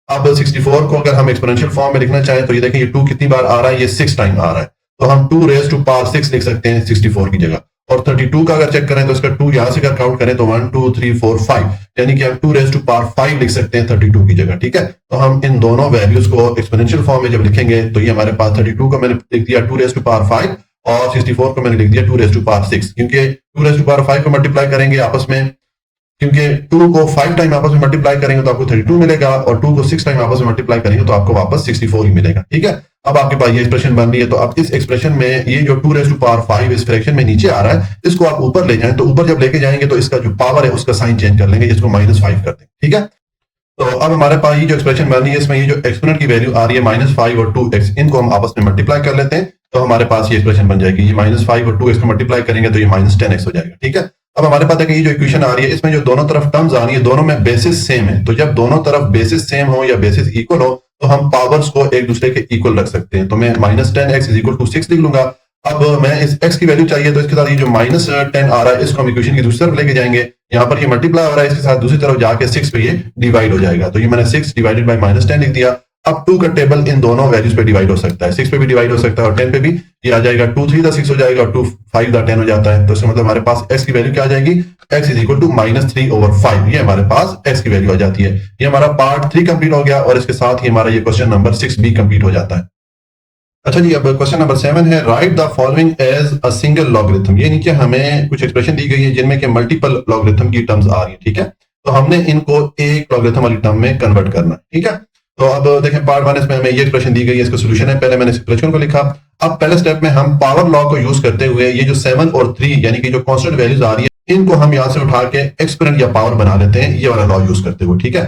अब 64 को अगर हम एक्सपोनेंशियल फॉर्म में लिखना चाहें तो ये देखें, ये 2 कितनी बार आ रहा है, ये 6 टाइम आ रहा है। तो हम 2 रेज़ टू पावर 6 लिख सकते हैं 64 की जगह। और 32 का अगर चेक करें तो इसका 2 यहां से अगर काउंट करें तो 1 2 3 4 5, यानी कि हम 2 रेज़ टू पावर 5 लिख सकते हैं 32 की जगह, ठीक है। तो हम इन दोनों वैल्यूज को एक्सपोनेंशियल फॉर्म में जब लिखेंगे तो ये हमारे पास 32 को मैंने लिख दिया 2 रेज़ टू पावर 5 और 64 को मैंने लिख दिया 2 रेज़ टू पावर 6, क्योंकि 2 रेज़ टू पावर 5 को मल्टीप्लाई करेंगे आपस में, क्योंकि 2 को 5 टाइम आपस में मल्टीप्लाई करेंगे तो आपको 32 मिलेगा, और 2 को 6 टाइम आपस में मल्टीप्लाई करेंगे तो आपको वापस 64 ही मिलेगा, ठीक है। अब आपके पास ये एक्सप्रेशन बन रही है, तो अब इस एक्सप्रेशन में ये जो 2 रेज़ टू पावर 5 इस फ्रैक्शन में नीचे आ रहा है, इसको आप ऊपर ले जाएं, तो ऊपर जब लेके जाएंगे तो इसका जो पावर है उसका साइन चेंज कर लेंगे, इसको -5 कर देंगे, ठीक है। तो अब हमारे पास ये जो एक्सप्रेशन बन रही है, इसमें ये जो एक्सपोनेंट की वैल्यू आ रही है -5 और 2x, इनको हम आपस में मल्टीप्लाई कर लेते हैं, तो हमारे पास ये एक्सप्रेशन बन जाएगी। ये -5 और 2x को मल्टीप्लाई करेंगे तो ये -10x हो जाएगा, ठीक है। अब हमारे पास है कि ये जो इक्वेशन आ रही है, इसमें जो दोनों तरफ टर्म्स आ रही है, दोनों में बेसिस सेम है। तो जब दोनों तरफ बेसिस सेम हो या बेसिस इक्वल हो, तो हम पावर्स को एक दूसरे के इक्वल रख सकते हैं। तो मैं -10x = 6 लिख लूंगा। अब मैं इस x की वैल्यू चाहिए, तो इसके साथ ये जो -10 आ रहा है, इसको हम इक्वेशन की दूसरी तरफ लेके जाएंगे। यहाँ पर ये मल्टीप्लाई हो रहा है, इसके साथ दूसरी तरफ जाके 6 पे ये डिवाइड हो जाएगा। तो ये मैंने 6 डिवाइडेड बाय -10 लिख दिया। अब 2 का टेबल इन दोनों वैल्यूज पे डिवाइड हो सकता है, 6 पे भी डिवाइड हो सकता है और 10 पे भी। ये आ जाएगा 2 3 6 हो जाएगा और 2 5 10 हो जाता है। तो इसका मतलब हमारे पास x की वैल्यू क्या आ जाएगी, x इज इक्वल टू -3/5। ये हमारे पास x की वैल्यू आ जाती है। ये हमारा पार्ट 3 कंप्लीट हो गया और इसके साथ ही हमारा ये क्वेश्चन नंबर 6 भी कंप्लीट हो जाता है। अच्छा जी, अब क्वेश्चन नंबर 7 है, write the following as a single logarithm. ये नीचे हमें कुछ एक्सप्रेशन दी गई है जिनमें के मल्टीपल लॉगरिथम की टर्म्स आ रही है, ठीक है। तो हमने इनको एक लॉगरिथम वाली टर्म में कन्वर्ट करना है, ठीक है। तो अब देखें, पार्ट 1 इसमें हमें ये एक्सप्रेशन दी गई है, इसका सॉल्यूशन है। पहले मैंने इस एक्सप्रेशन को लिखा। अब पहले स्टेप में हम पावर लॉ को यूज करते हुए ये जो 7 और 3 यानी कि जो कांस्टेंट वैल्यूज आ रही है, इनको हम यहां से उठा के एक्सपोनेंट या पावर बना लेते हैं, ये वाला लॉ यूज करते हुए, ठीक है।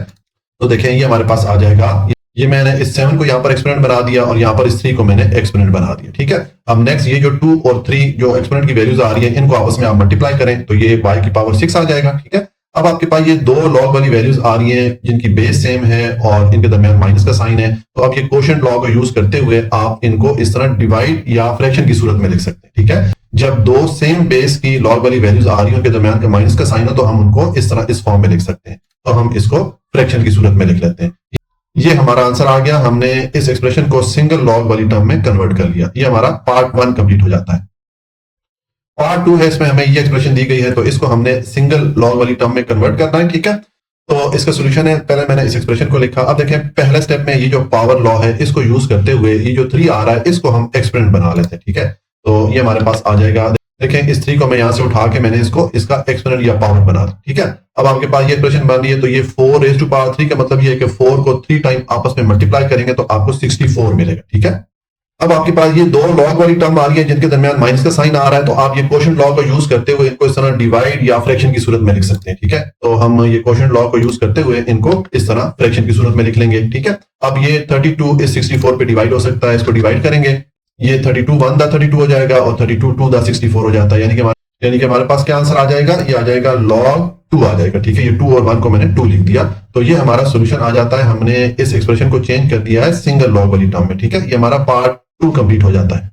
तो देखें, ये हमारे पास आ जाएगा। ये मैंने इस 7 को यहाँ पर एक्सपोनेंट बना दिया और यहाँ पर इस 3 को मैंने एक्सपोनेंट बना दिया, ठीक है। अब नेक्स्ट ये जो 2 और 3 जो एक्सपोनेंट की वैल्यूज आ रही है, इनको आपस में आप मल्टीप्लाई करें तो ये y की पावर 6 आ जाएगा, ठीक है। अब आपके पास ये दो लॉग वाली वैल्यूज आ रही हैं जिनकी बेस सेम है और इनके दरमियान माइनस का साइन है। तो आप ये कोशेंट लॉ को यूज करते हुए आप इनको इस तरह डिवाइड या फ्रैक्शन की सूरत में लिख सकते हैं, ठीक है। जब दो सेम बेस की लॉग वाली वैल्यूज आ रही है, उनके दरमियान का माइनस का साइन हो, तो हम उनको इस तरह इस फॉर्म में लिख सकते हैं। तो हम इसको फ्रैक्शन की सूरत में लिख लेते हैं। ये हमारा आंसर आ गया। हमने इस एक्सप्रेशन को सिंगल लॉग वाली टर्म में कन्वर्ट कर लिया। ये हमारा पार्ट 1 कंप्लीट हो जाता है। पार्ट 2 है, इसमें हमें ये एक्सप्रेशन दी गई है, तो इसको हमने सिंगल लॉग वाली टर्म में कन्वर्ट करना है, ठीक है। तो इसका सॉल्यूशन है, पहले मैंने इस एक्सप्रेशन को लिखा। अब देखें, पहले स्टेप में ये जो पावर लॉ है, इसको यूज करते हुए ये जो 3 आ रहा है, इसको हम एक्सपोनेंट बना लेते हैं, ठीक है। तो ये हमारे पास आ जाएगा। देखें, इस 3 को मैं यहां से उठा के मैंने इसको इसका एक्सपोनेंट या पावर बना दिया, ठीक है। अब आपके पास ये एक्सप्रेशन बन रही है, तो ये 4 रेज़ टू पावर 3 का मतलब ये है कि 4 को 3 टाइम आपस में मल्टीप्लाई करेंगे तो आपको 64 मिलेगा, ठीक है। अब आपके पास ये दो लॉग वाली टर्म आ रही है जिनके दरमियान माइनस का साइन आ रहा है, तो आप ये कोशेंट लॉ को यूज करते हुए इनको इस तरह डिवाइड या फ्रैक्शन की सूरत में लिख सकते हैं, ठीक है। तो हम ये कोशेंट लॉ को यूज करते हुए इनको इस तरह फ्रैक्शन की सूरत में लिख लेंगे, ठीक है। अब ये 32 इस 64 पे डिवाइड हो सकता है, इसको डिवाइड करेंगे, ये 32 1 दा 32 हो जाएगा और 32 2 दा 64 हो जाता है, यानी कि हमारे पास क्या आंसर आ जाएगा, ये आ जाएगा log 2 आ जाएगा, ठीक है। ये 2 और 1 को मैंने 2 लिख दिया, तो ये हमारा सॉल्यूशन आ जाता है। हमने इस एक्सप्रेशन को चेंज कर दिया है सिंगल लॉग वाली टर्म में, ठीक है। ये हमारा पार्ट 2 कंप्लीट हो जाता है।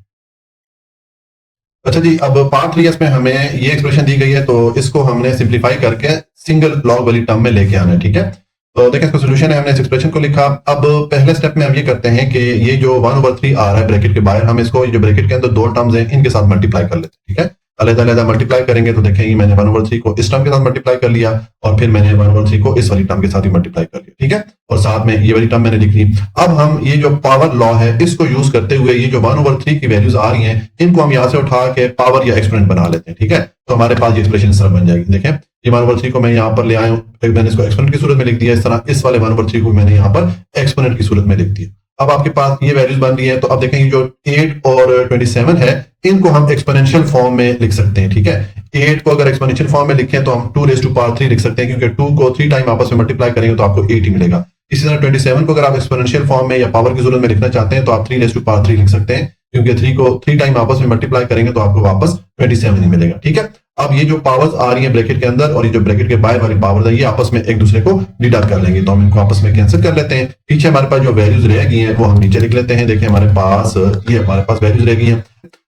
अच्छा जी, अब पार्ट 3 में हमें ये एक्सप्रेशन दी गई है, तो इसको हमने सिंप्लीफाई करके सिंगल लॉग वाली टर्म में लेके आना है, ठीक है। तो देखिए, इसका सॉल्यूशन है, हमने इस एक्सप्रेशन को लिखा। अब पहले स्टेप में हम ये करते हैं कि ये जो 1/3 आ रहा है ब्रैकेट के बाहर, हम इसको ये जो ब्रैकेट के अंदर दो टर्म्स हैं इनके साथ मल्टीप्लाई कर लेते हैं, ठीक है। अलग-अलग मल्टीप्लाई करेंगे तो देखें ये मैंने 1/3 को इस टर्म के साथ मल्टीप्लाई कर लिया और फिर मैंने 1/3 को इस वाली टर्म के साथ ही मल्टीप्लाई कर लिया, ठीक है, और साथ में ये वाली टर्म मैंने लिख ली। अब हम ये जो पावर लॉ है इसको यूज करते हुए ये जो 1/3 की वैल्यूज आ रही हैं इनको हम यहाँ से उठा के पावर या एक्सपोनेंट बना लेते हैं, ठीक है, तो हमारे पास ये एक्सप्रेशन इस तरह बन जाएगी। देखें ये 1/3 को मैं यहाँ पर ले आया हूँ, मैंने इसको एक्सपोनेंट की सूरत में लिख दिया, इस तरह इस वाले 1/3 को मैंने यहाँ पर एक्सपोनेंट की सूरत में लिख दिया। अब आपके पास ये वैल्यूज बन रही है, तो अब देखें ये जो 8 और 27 है इनको हम एक्सपोनेंशियल फॉर्म में लिख सकते हैं, ठीक है। 8 को अगर एक्सपोनेंशियल फॉर्म में लिखें तो हम 2⁻³ लिख सकते हैं, क्योंकि 2 को 3 टाइम आपस में मल्टीप्लाई करेंगे तो आपको 8 ही मिलेगा। इसी तरह 27 को अगर आप एक्सपोनेंशियल फॉर्म में या पावर की सूरत में लिखना चाहते हैं तो आप 3⁻³ लिख सकते हैं, क्योंकि 3 को 3 टाइम आपस में मल्टीप्लाई करेंगे तो आपको वापस 27 ही मिलेगा, ठीक है। अब ये जो पावर्स आ रही है ब्रैकेट के अंदर और ये जो ब्रैकेट के बाहर वाली पावर्स है ये आपस में एक दूसरे को डिडक्ट कर लेंगे, तो हम इनको आपस में कैंसिल कर लेते हैं। पीछे हमारे पास जो वैल्यूज रह गई हैं वो हम नीचे लिख लेते हैं। देखिए हमारे पास वैल्यूज रह गई हैं।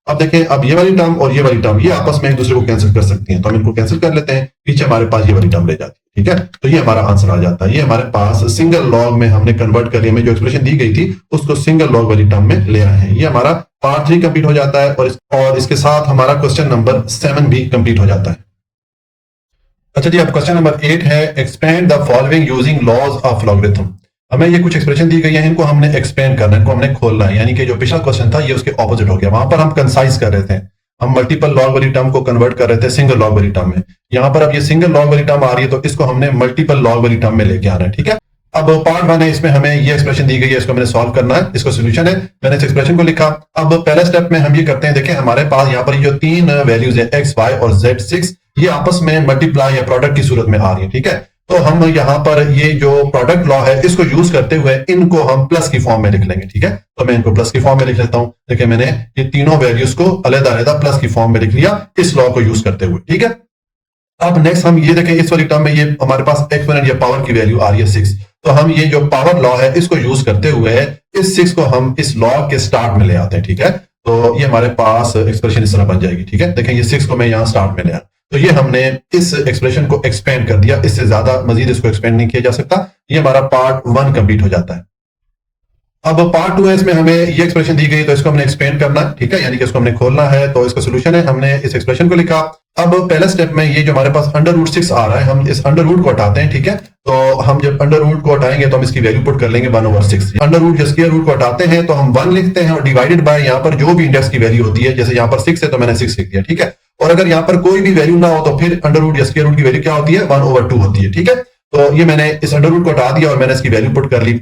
अब देखें अब ये वाली टर्म और ये वाली टर्म ये आपस में एक दूसरे को कैंसिल कर सकती हैं, तो हम इनको कैंसिल कर लेते हैं। पीछे हमारे पास ये वाली टर्म रह जाती है, ठीक है, तो ये हमारा आंसर आ जाता है। ये हमारे पास सिंगल लॉग में हमने कन्वर्ट कर लिया, में जो एक्सप्रेशन दी गई थी उसको सिंगल लॉग वाली टर्म में ले आए हैं। ये हमारा पार्ट 3 कंप्लीट हो जाता है और इसके साथ हमारा क्वेश्चन नंबर 7 भी कंप्लीट हो जाता है। अच्छा जी, अब क्वेश्चन नंबर 8 है expand the following using laws of logarithm. हमें ये कुछ एक्सप्रेशन दी गई है, इनको हमने एक्सपेंड करना है, इनको हमने खोलना है, यानी कि जो पिछला क्वेश्चन था ये उसके ऑपोजिट हो गया। वहां पर हम कंसाइज कर रहे थे, हम मल्टीपल लॉग वाली टर्म को कन्वर्ट कर रहे थे सिंगल लॉग वाली टर्म में। यहाँ पर अब ये सिंगल लॉग वाली टर्म आ रही है तो इसको हमने मल्टीपल लॉग वाली टर्म में लेके आना है, ठीक है। अब पार्ट 1 है, इसमें हमें ये एक्सप्रेशन दी गई है, इसको मैंने सॉल्व करना है, इसको सोल्यूशन है, मैंने इस एक्सप्रेशन को लिखा। अब पहले स्टेप में हम ये करते हैं, देखें हमारे पास यहाँ पर जो 3 वैल्यूज है x, y और z6 ये आपस में मल्टीप्लाई या प्रोडक्ट की सूरत में आ रही है, ठीक है। तो हम यहाँ पर ये जो प्रोडक्ट लॉ है इसको यूज करते हुए इनको हम प्लस की फॉर्म में लिख लेंगे, ठीक है। तो मैं इनको प्लस की फॉर्म में लिख लेता हूं। देखिए मैंने ये तीनों वैल्यूज को अलग-अलग प्लस की फॉर्म में लिख लिया इस लॉ को यूज करते हुए, ठीक है। अब नेक्स्ट हम ये देखें इस वाली टर्म में ये हमारे पास एक्सपोनेंट या पावर की वैल्यू आ रही है 6, तो हम ये जो पावर लॉ है इसको यूज करते हुए इस 6 को हम इस लॉ के स्टार्ट में ले आते हैं, ठीक है। तो ये हमारे पास एक्सप्रेशन इस तरह बन जाएगी, ठीक है। देखें ये 6 को मैं यहाँ स्टार्ट में ले आया, तो ये हमने इस एक्सप्रेशन को एक्सपेंड कर दिया, इससे ज्यादा मजीद इसको एक्सपेंड नहीं किया जा सकता। ये हमारा पार्ट 1 कंप्लीट हो जाता है। अब पार्ट 2 है, इसमें हमें ये एक्सप्रेशन दी गई तो इसको हमने एक्सपेंड करना है, ठीक है, यानी कि इसको हमने खोलना है। तो इसका सोल्यूशन है, हमने इस एक्सप्रेशन को लिखा। अब पहला स्टेप में ये जो हमारे पास √6 आ रहा है, हम इस √रूट को हटाते हैं, ठीक है। तो हम जब √रूट को हटाएंगे तो हम इसकी वैल्यू पुट कर लेंगे 1/6। √रूट स्क्वायर रूट को हटाते हैं तो हम 1 लिखते हैं और डिवाइडेड बाय यहाँ पर जो भी इंडेक्स की वैल्यू होती है, जैसे यहाँ पर 6 है तो मैंने 6 लिख दिया, ठीक है। और अगर यहाँ पर कोई भी वैल्यू ना हो तो फिर √रूट या स्क्वायर रूट की वैल्यू क्या होती है, 1/2 होती है, ठीक है। तो ये मैंने इस √रूट को हटा दिया और मैंने इसकी वैल्यू पुट कर ली।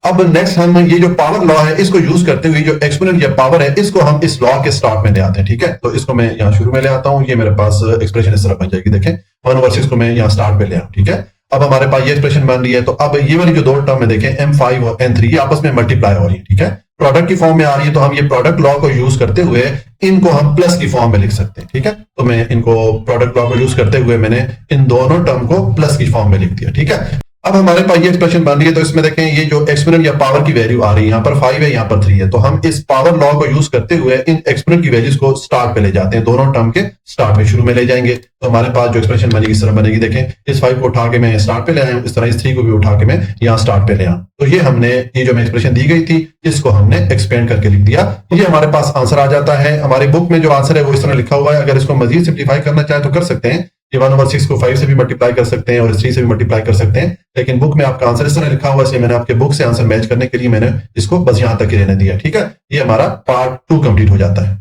अब नेक्स्ट हम ये जो पावर लॉ है इसको यूज करते हुए जो एक्सपोनेंट या पावर है इसको हम इस लॉ के स्टार्ट में ले आते हैं, ठीक है। तो इसको मैं यहाँ शुरू में ले आता हूँ, ये मेरे पास एक्सप्रेशन इस तरह बन जाएगी। देखें 1/6 को मैं यहाँ स्टार्ट में ले आऊँ, ठीक है। अब हमारे पास ये एक्सप्रेशन बन रही है, तो अब ये वाली जो दो टर्म में देखें m5 और n3 ये आपस में मल्टीप्लाई हो रही है, ठीक है, प्रोडक्ट की फॉर्म में आ रही है। तो हम ये प्रोडक्ट लॉ को यूज करते हुए इनको हम प्लस की फॉर्म में लिख सकते हैं, ठीक है। तो मैं इनको प्रोडक्ट लॉ को यूज करते हुए मैंने इन दोनों टर्म को प्लस की फॉर्म में लिख दिया, ठीक है। अब हमारे पास ये एक्सप्रेशन बन रही है, तो इसमें देखें ये जो एक्सपोनेंट या पावर की वैल्यू आ रही है, यहाँ पर 5 है यहाँ पर 3 है, तो हम इस पावर लॉ को यूज करते हुए इन एक्सपोनेंट की वैल्यूज को स्टार्ट पे ले जाते हैं, दोनों टर्म के स्टार्ट में शुरू में ले जाएंगे। तो हमारे पास जो एक्सप्रेशन बनेगी इस तरह बनेगी। देखें इस 5 को उठा के मैं स्टार्ट पे ले आया हूं, इस तरह इस 3 को भी उठा के मैं यहाँ स्टार्ट पे ले आया। तो ये हमने ये जो एक्सप्रेशन दी गई थी इसको हमने एक्सपेंड करके लिख दिया, ये हमारे पास आंसर आ जाता है। हमारे बुक में जो आंसर है वो इस तरह लिखा हुआ है, अगर इसको मजीद सिंप्लीफाई करना चाहे तो कर सकते हैं। ये 1/6 को 5 से भी मल्टीप्लाई कर सकते हैं और 3 से भी मल्टीप्लाई कर सकते हैं, लेकिन बुक में आपका आंसर इस तरह लिखा हुआ है, इसलिए मैंने आपके बुक से आंसर मैच करने के लिए मैंने इसको बस यहां तक ही रहने दिया, ठीक है। ये हमारा पार्ट 2 कंप्लीट हो जाता है।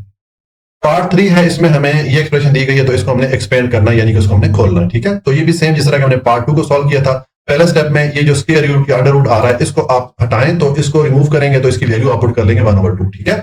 पार्ट 3 है, इसमें हमें ये एक्सप्रेशन दी गई है तो इसको हमने एक्सपेंड करना है, यानी कि उसको हमने खोलना है, ठीक है। तो ये भी सेम जिस तरह हमने पार्ट 2 को सॉल्व किया था। पहले स्टेप में ये जो स्क्वायर रूट या अंडर रूट आ रहा है इसको आप हटाएं, तो इसको रिमूव करेंगे तो इसकी वैल्यू आप पुट कर लेंगे 1/2, ठीक है।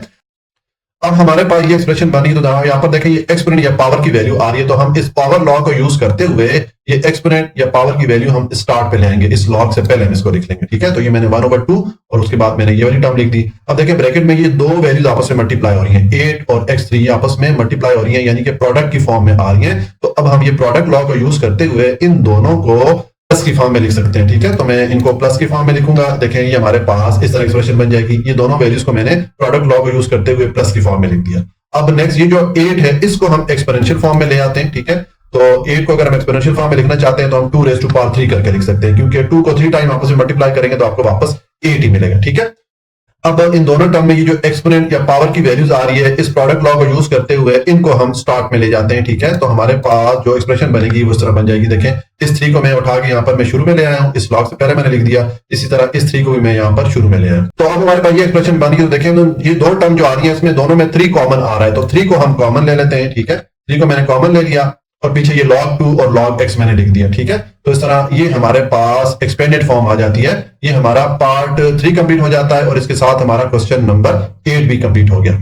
अब हमारे पास ये एक्सप्रेशन बनी, तो यहाँ पर देखें ये एक्सपोनेंट या पावर की वैल्यू आ रही है, तो हम इस पावर लॉ को यूज करते हुए ये एक्सपोनेंट या पावर की वैल्यू हम स्टार्ट पे ले आएंगे, इस लॉग से पहले हम इसको लिख लेंगे, ठीक है। तो ये मैंने 1/2 और उसके बाद मैंने ये वाली टर्म लिख दी। अब देखिए ब्रैकेट में ये दो वैल्यूज आपस में मल्टीप्लाई हो रही हैं, 8 और x3 ये आपस में मल्टीप्लाई हो रही हैं, यानी कि प्रोडक्ट की फॉर्म में आ रही हैं। तो अब हम ये प्रोडक्ट लॉ को यूज करते हुए इन दोनों को प्लस की फॉर्म में लिख सकते हैं, ठीक है। तो मैं इनको प्लस की फॉर्म में लिखूंगा। देखें ये हमारे पास इस तरह एक्सप्रेशन बन जाएगी। ये दोनों वैल्यूज को मैंने प्रोडक्ट लॉ को यूज करते हुए प्लस की फॉर्म में लिख दिया। अब नेक्स्ट ये जो 8 है इसको हम एक्सपोनेंशियल फॉर्म में ले आते हैं, ठीक है। तो 8 को अगर हम एक्सपोनेंशियल फॉर्म में लिखना चाहते हैं तो हम 2⁻³ करके लिख सकते हैं, क्योंकि 2 को 3 टाइम आपस में मल्टीप्लाई करेंगे तो आपको वापस 8 ही मिलेगा, ठीक है। अब इन दोनों टर्म में ये जो एक्सपोनेंट या पावर की वैल्यूज आ रही है, इस प्रोडक्ट लॉ को यूज करते हुए इनको हम स्टार्ट में ले जाते हैं, ठीक है। तो हमारे पास जो एक्सप्रेशन बनेगी वो इस तरह बन जाएगी। देखें, इस 3 को मैं उठा के यहाँ पर मैं शुरू में ले आया हूँ, इस लॉग से पहले मैंने लिख दिया। इसी तरह इस 3 को भी मैं यहाँ पर शुरू में ले आया। तो अब हमारे पास ये एक्सप्रेशन बन गई। तो देखें, ये दो टर्म जो आ रही है इसमें दोनों में 3 कॉमन आ रहा है, तो 3 को हम कॉमन ले लेते हैं, ठीक है। 3 को मैंने कॉमन ले लिया और पीछे ये log 2 और log x मैंने लिख दिया, ठीक है। तो इस तरह ये हमारे पास एक्सपेंडेड फॉर्म आ जाती है। ये हमारा पार्ट 3 कंप्लीट हो जाता है और इसके साथ हमारा क्वेश्चन नंबर 8 भी कंप्लीट हो गया।